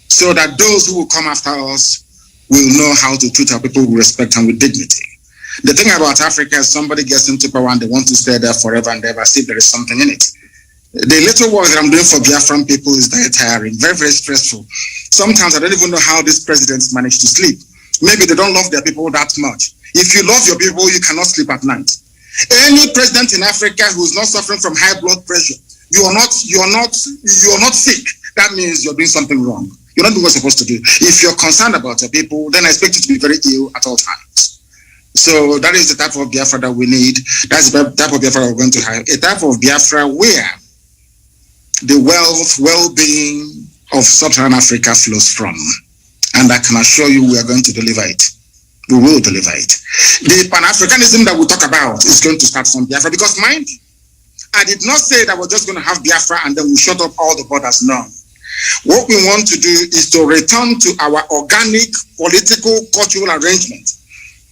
so that those who will come after us will know how to treat our people with respect and with dignity. The thing about Africa is somebody gets into power and they want to stay there forever and ever, see if there is something in it. The little work that I'm doing for Biafran people is very tiring, very, very stressful. Sometimes I don't even know how these presidents manage to sleep. Maybe they don't love their people that much. If you love your people, you cannot sleep at night. Any president in Africa who's not suffering from high blood pressure, you are not sick. That means you're doing something wrong. You're not doing what you're supposed to do. If you're concerned about your people, then I expect you to be very ill at all times. So that is the type of Biafra that we need. That's the type of Biafra we're going to have. A type of Biafra where the wealth, well-being of Sub-Saharan Africa flows from. And I can assure you we are going to deliver it. We will deliver it. The Pan-Africanism that we talk about is going to start from Biafra, because mind you, I did not say that we're just going to have Biafra and then we shut up all the borders. No. What we want to do is to return to our organic political, cultural arrangement.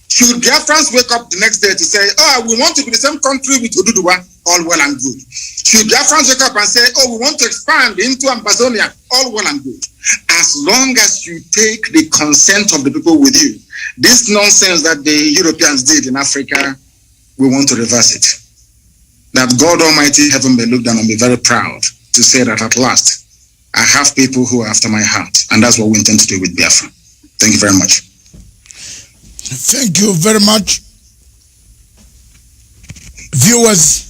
Should Biafrans wake up the next day to say, oh, we want to be the same country with Oduduwa, all well and good. Should Biafrans wake up and say, oh, we want to expand into Amazonia, all well and good. As long as you take the consent of the people with you, this nonsense that the Europeans did in Africa, we want to reverse it. That God Almighty heaven may look down and be very proud to say that at last, I have people who are after my heart. And that's what we intend to do with Biafra. Thank you very much. Thank you very much. Viewers,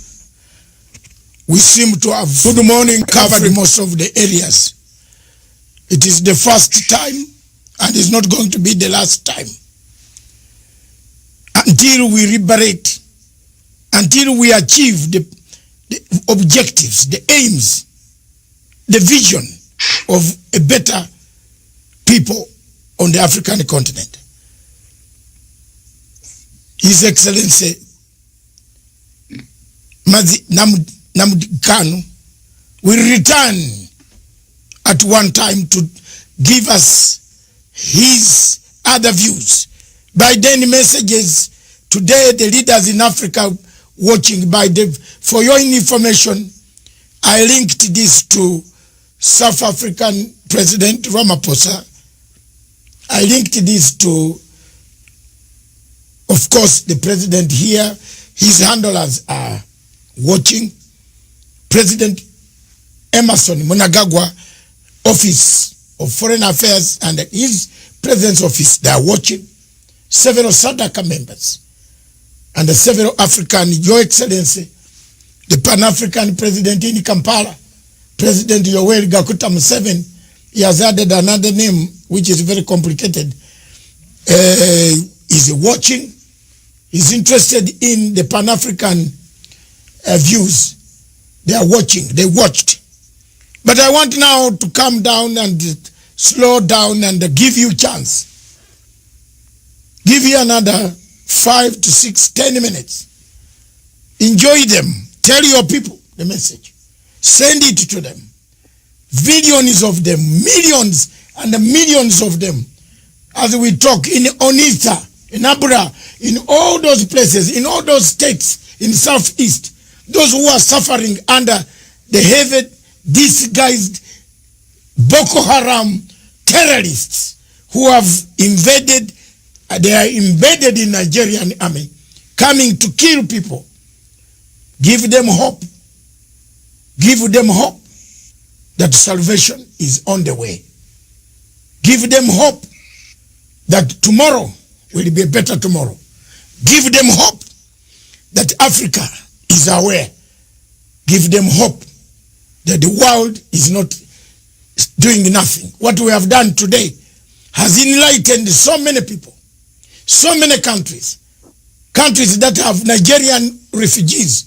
we seem to have good morning covered most of the areas. It is the first time and it's not going to be the last time. Until we liberate, until we achieve the objectives, the aims, the vision of a better people on the African continent. His Excellency Mazi Nnamdi Knau will return at one time to give us his other views. By then messages, today the leaders in Africa watching for your information, I linked this to South African President Ramaphosa. I linked this to, of course, the president here. His handlers are watching. President Emerson Mnangagwa Office of Foreign Affairs and his President's Office, they are watching. Several SADC members and the several African, Your Excellency, the Pan-African President in Kampala, President Yoweri Gakuta Museveni, he has added another name which is very complicated. He's watching. He's interested in the Pan-African views. They are watching. They watched. But I want now to calm down and slow down and give you a chance. Give you another 5 to 6, 10 minutes. Enjoy them. Tell your people the message. Send it to them. Billions of them, millions and millions of them. As we talk in Onitsha, in Abra, in all those places, in all those states, in Southeast, those who are suffering under the heavy, disguised Boko Haram terrorists who have invaded, they are embedded in Nigerian army, coming to kill people. Give them hope. Give them hope that salvation is on the way. Give them hope that tomorrow will be a better tomorrow. Give them hope that Africa is aware. Give them hope that the world is not doing nothing. What we have done today has enlightened so many people, so many countries that have Nigerian refugees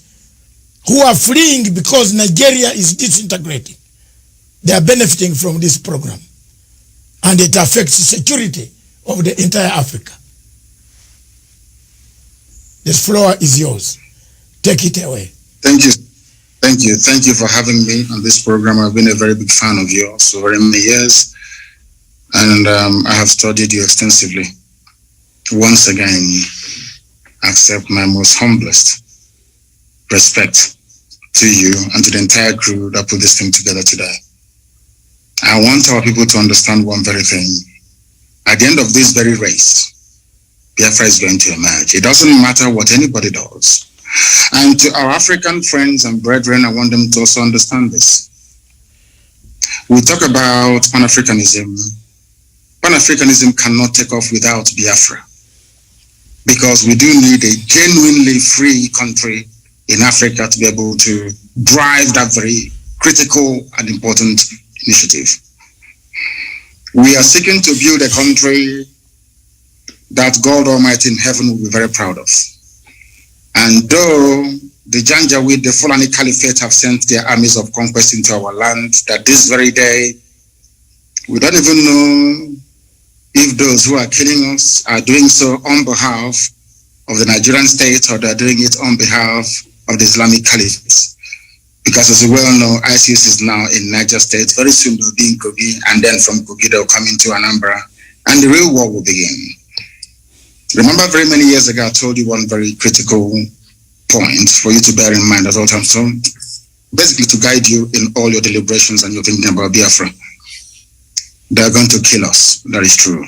who are fleeing because Nigeria is disintegrating. They are benefiting from this program. And it affects the security of the entire Africa. This floor is yours. Take it away. Thank you. Thank you. Thank you for having me on this program. I've been a very big fan of yours for very many years. And I have studied you extensively. Once again, accept my most humblest respect to you and to the entire crew that put this thing together today. I want our people to understand one very thing. At the end of this very race, Biafra is going to emerge. It doesn't matter what anybody does. And to our African friends and brethren, I want them to also understand this. We talk about Pan-Africanism. Pan-Africanism cannot take off without Biafra, because we do need a genuinely free country in Africa to be able to drive that very critical and important initiative. We are seeking to build a country that God Almighty in heaven will be very proud of. And though the Janjaweed, the Fulani Caliphate, have sent their armies of conquest into our land, that this very day, we don't even know if those who are killing us are doing so on behalf of the Nigerian state or they're doing it on behalf of the Islamic Caliphate. Because as you well know, ISIS is now in Niger State. Very soon they'll be in Kogi, and then from Kogi they'll come into Anambra, and the real war will begin. Remember, very many years ago, I told you one very critical point for you to bear in mind at all times. So basically to guide you in all your deliberations and your thinking about Biafra. They're going to kill us, that is true.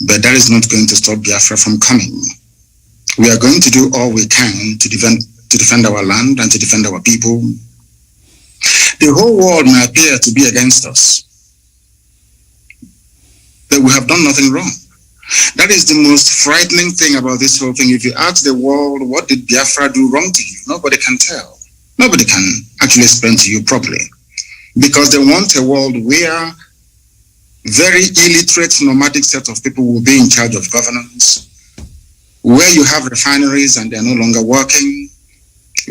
But that is not going to stop Biafra from coming. We are going to do all we can to defend our land and to defend our people. The whole world may appear to be against us, but we have done nothing wrong. That is the most frightening thing about this whole thing. If you ask the world, what did Biafra do wrong to you? Nobody can tell. Nobody can actually explain to you properly, because they want a world where very illiterate nomadic set of people will be in charge of governance, where you have refineries and they're no longer working,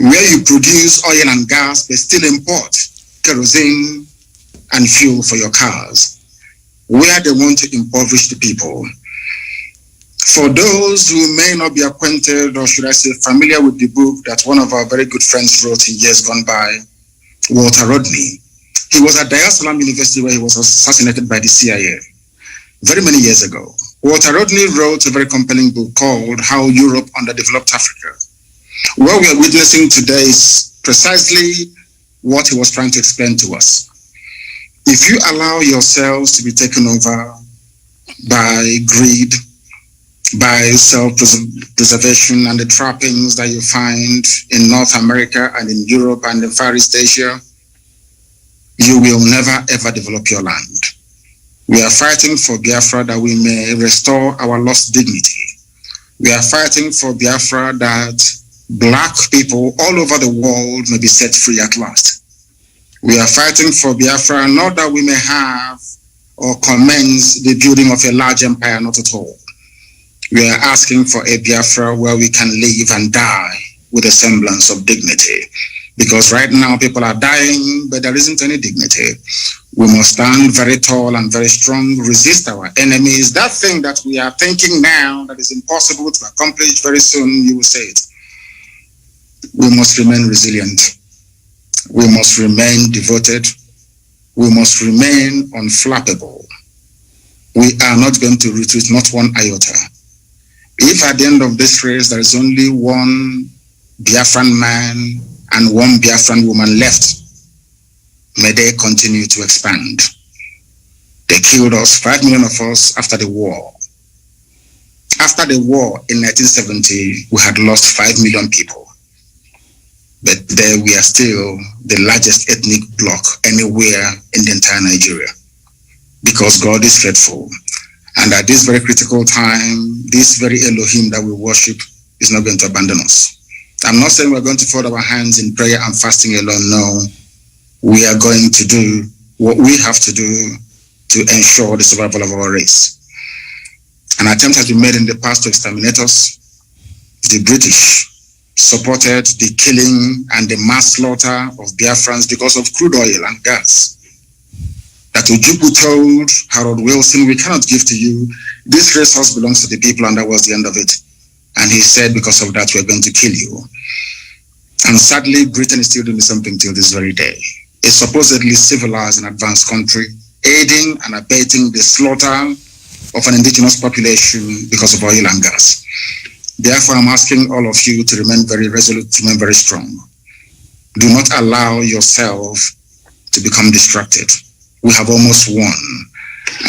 where you produce oil and gas but still import kerosene and fuel for your cars, where they want to impoverish the people. For those who may not be acquainted, or should I say familiar with the book that one of our very good friends wrote in years gone by, Walter Rodney. He was at Dar es Salaam University where he was assassinated by the CIA very many years ago. Walter Rodney wrote a very compelling book called How Europe Underdeveloped Africa. What we are witnessing today is precisely what he was trying to explain to us. If you allow yourselves to be taken over by greed, by self-preservation and the trappings that you find in North America and in Europe and in Far East Asia, you will never ever develop your land. We are fighting for Biafra that we may restore our lost dignity. We are fighting for Biafra that black people all over the world may be set free at last. We are fighting for Biafra not that we may have or commence the building of a large empire, not at all. We are asking for a Biafra where we can live and die with a semblance of dignity. Because right now people are dying, but there isn't any dignity. We must stand very tall and very strong, resist our enemies. That thing that we are thinking now that is impossible to accomplish very soon, you will say it. We must remain resilient. We must remain devoted. We must remain unflappable. We are not going to retreat, not one iota. If at the end of this race there is only one Biafran man and one Biafran woman left, may they continue to expand. They killed us, 5 million of us, after the war. After the war in 1970, we had lost 5 million people. But there we are still the largest ethnic bloc anywhere in the entire Nigeria. Because God is faithful. And at this very critical time, this very Elohim that we worship is not going to abandon us. I'm not saying we're going to fold our hands in prayer and fasting alone. No. We are going to do what we have to do to ensure the survival of our race. An attempt has been made in the past to exterminate us. The British supported the killing and the mass slaughter of Biafrans because of crude oil and gas. That Ojukwu told Harold Wilson, we cannot give to you. This resource belongs to the people, and that was the end of it. And he said, because of that, we're going to kill you. And sadly, Britain is still doing something till this very day. A supposedly civilized and advanced country, aiding and abetting the slaughter of an indigenous population because of oil and gas. Therefore, I'm asking all of you to remain very resolute, to remain very strong. Do not allow yourself to become distracted. We have almost won.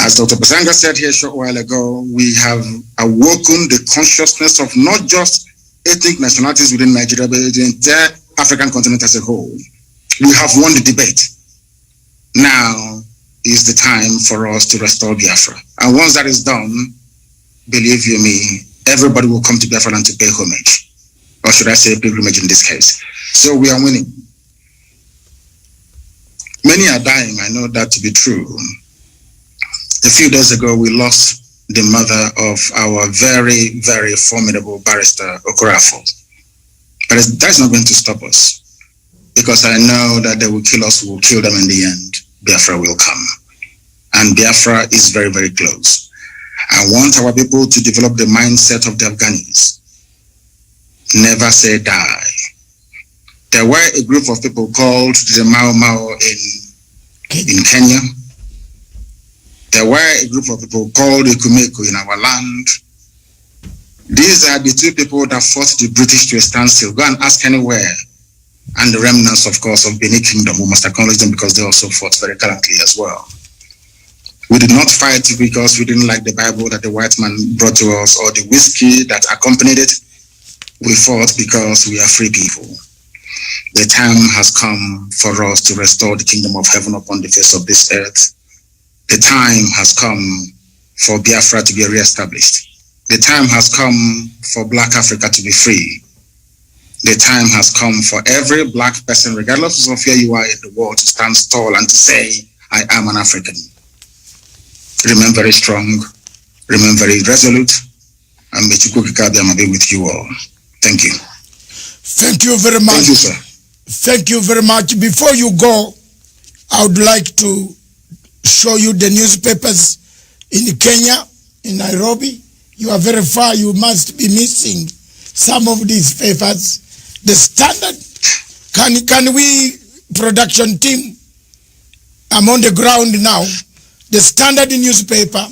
As Dr. Matsanga said here a short while ago, we have awoken the consciousness of not just ethnic nationalities within Nigeria, but the entire African continent as a whole. We have won the debate. Now is the time for us to restore Biafra. And once that is done, believe you me, everybody will come to Biafra and to pay homage. Or should I say pilgrimage in this case. So we are winning. Many are dying, I know that to be true. A few days ago, we lost the mother of our very, very formidable barrister, Okorafor. But that's not going to stop us, because I know that they will kill us, we will kill them in the end. Biafra will come. And Biafra is very, very close. I want our people to develop the mindset of the Afghanis. Never say die. There were a group of people called the Mau Mau in Kenya. There were a group of people called the Kumeko in our land. These are the two people that forced the British to a standstill. Go and ask anywhere. And the remnants, of course, of Benin Kingdom, we must acknowledge them because they also fought very gallantly as well. We did not fight because we didn't like the Bible that the white man brought to us or the whiskey that accompanied it. We fought because we are free people. The time has come for us to restore the kingdom of heaven upon the face of this earth. The time has come for Biafra to be reestablished. The time has come for Black Africa to be free. The time has come for every Black person, regardless of where you are in the world, to stand tall and to say, I am an African. Remain very strong, remain very resolute, and may Chukwukika be with you all. Thank you. Thank you very much. Thank you, sir. Thank you very much. Before you go, I would like to show you the newspapers in Kenya, in Nairobi. You are very far. You must be missing some of these papers. The Standard. Can we, production team? I'm on the ground now. The Standard newspaper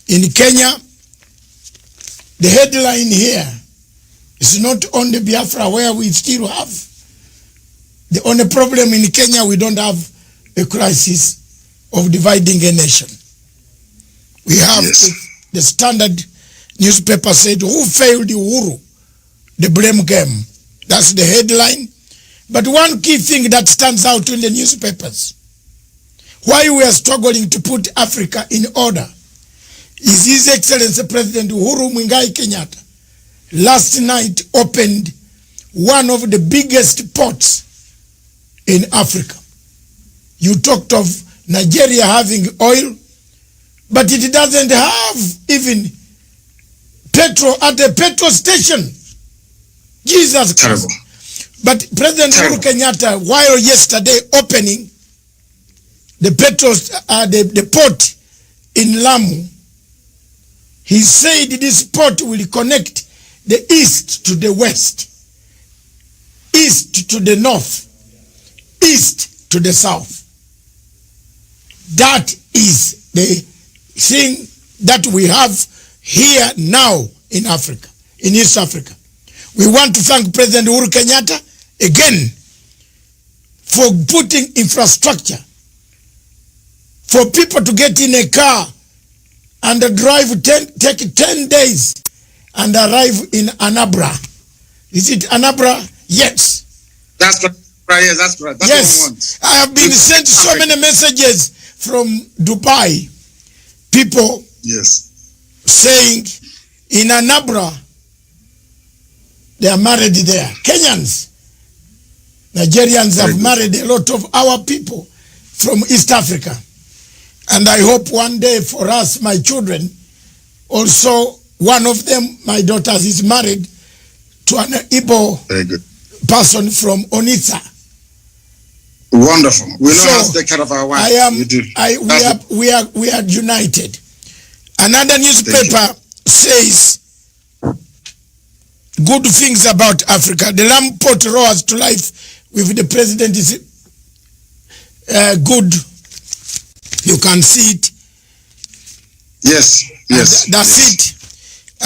in Kenya. The headline here is not on the Biafra, where we still have. The only problem in Kenya, we don't have a crisis of dividing a nation. We have the Standard newspaper said, who failed Uhuru? The blame game. That's the headline. But one key thing that stands out in the newspapers, why we are struggling to put Africa in order, is His Excellency President Uhuru Muigai Kenyatta last night opened one of the biggest ports in Africa. You talked of Nigeria having oil, but it doesn't have even petrol at the petrol station. Jesus Christ. But President Uhuru Kenyatta, while yesterday opening the the port in Lamu, he said this port will connect the east to the west, east to the north, east to the south. That is the thing that we have here now in Africa, in East Africa. We want to thank President Uhuru Kenyatta again for putting infrastructure for people to get in a car and drive take 10 days and arrive in Anambra. Is it Anambra? Yes. That's right. Yes, that's right. That's yes. what we want. I have been sent so many messages from Dubai. People saying in Anambra they are married there. Kenyans, Nigerians have married a lot of our people from East Africa. And I hope one day for us, my children, also one of them, my daughters, is married to an Ipob person from Onitsha. Wonderful. We know how to take care of our wives. We are united. Another newspaper says good things about Africa. The Lamu Port roars to life with the president is good. You can see it. Yes, yes. That's it.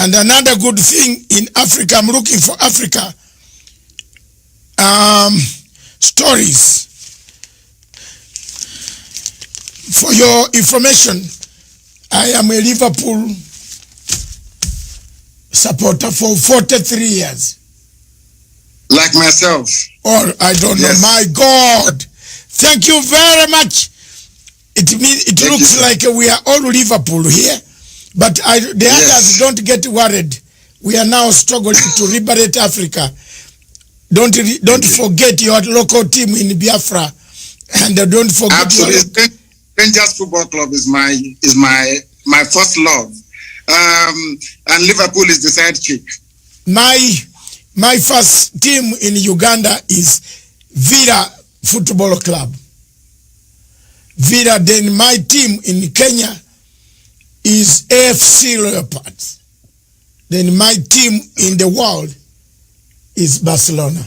And another good thing in Africa, I'm looking for Africa stories. For your information, I am a Liverpool supporter for 43 years. Like myself. Or I don't know. My God. Thank you very much. It looks like we are all Liverpool here, but the others don't get worried. We are now struggling to liberate Africa. Don't forget your local team in Biafra, and don't forget. Absolutely. Rangers Football Club is my first love, and Liverpool is the side chick. My first team in Uganda is Villa Football Club. Villa. Then my team in Kenya is AFC Leopards. Then my team in the world is Barcelona.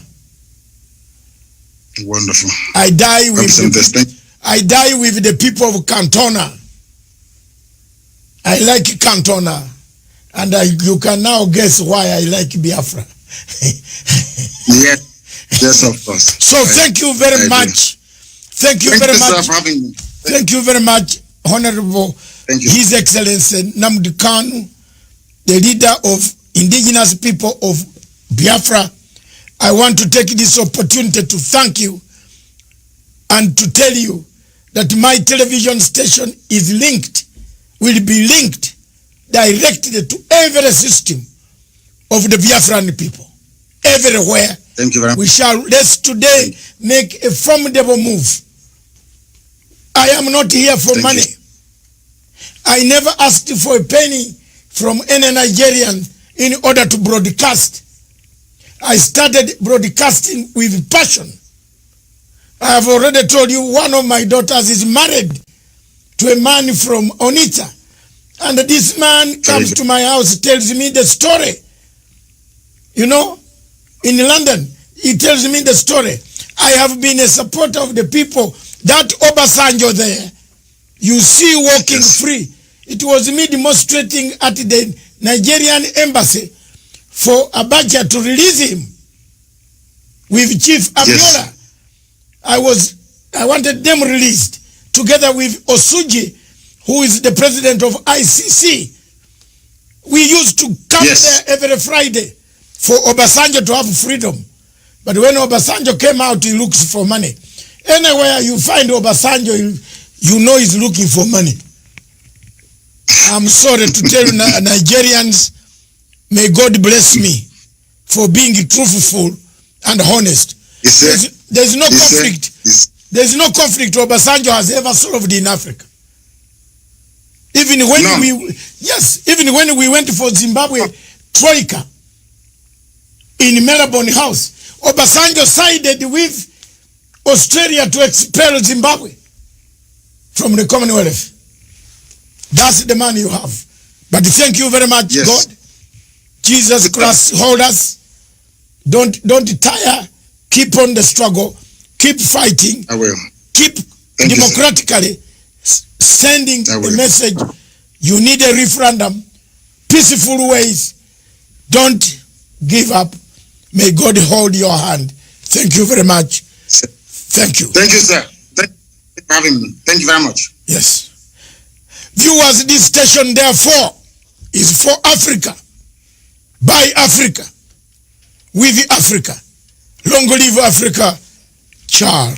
Wonderful. I die with the people of Cantona. I like Cantona, and you can now guess why I like Biafra. Yes, of course. So thank you very much. Thank you very much. For having me. Thank you very much, Honorable His Excellency Nnamdi Knau, the leader of indigenous people of Biafra. I want to take this opportunity to thank you and to tell you that my television station is linked, will be linked directly to every system of the Biafran people. Everywhere. Thank you very much. We shall, let's today make a formidable move. I am not here for money. I never asked for a penny from any Nigerian in order to broadcast. I started broadcasting with passion. I have already told you one of my daughters is married to a man from Onitsha. And this man comes to my house, tells me the story. You know, in London, he tells me the story. I have been a supporter of the people. That Obasanjo there, you see walking free. It was me demonstrating at the Nigerian embassy for Abacha to release him with Chief Abiola. I wanted them released together with Osuji, who is the president of ICC. We used to come there every Friday for Obasanjo to have freedom. But when Obasanjo came out, he looks for money. Anywhere you find Obasanjo, you know he's looking for money. I'm sorry to tell you, Nigerians, may God bless me for being truthful and honest. There's no conflict. There's no conflict Obasanjo has ever solved in Africa. Even when we went for Zimbabwe Troika in Melbourne House, Obasanjo sided with Australia to expel Zimbabwe from the Commonwealth. That's the man you have. But thank you very much, God. Jesus Christ, hold us. Don't tire. Keep on the struggle. Keep fighting. I will. Keep democratically sending the message. You need a referendum. Peaceful ways. Don't give up. May God hold your hand. Thank you very much. Thank you. Thank you, sir. Thank you for having me. Thank you very much. Yes. Viewers, this station, therefore, is for Africa, by Africa, with Africa. Long live Africa. Ciao.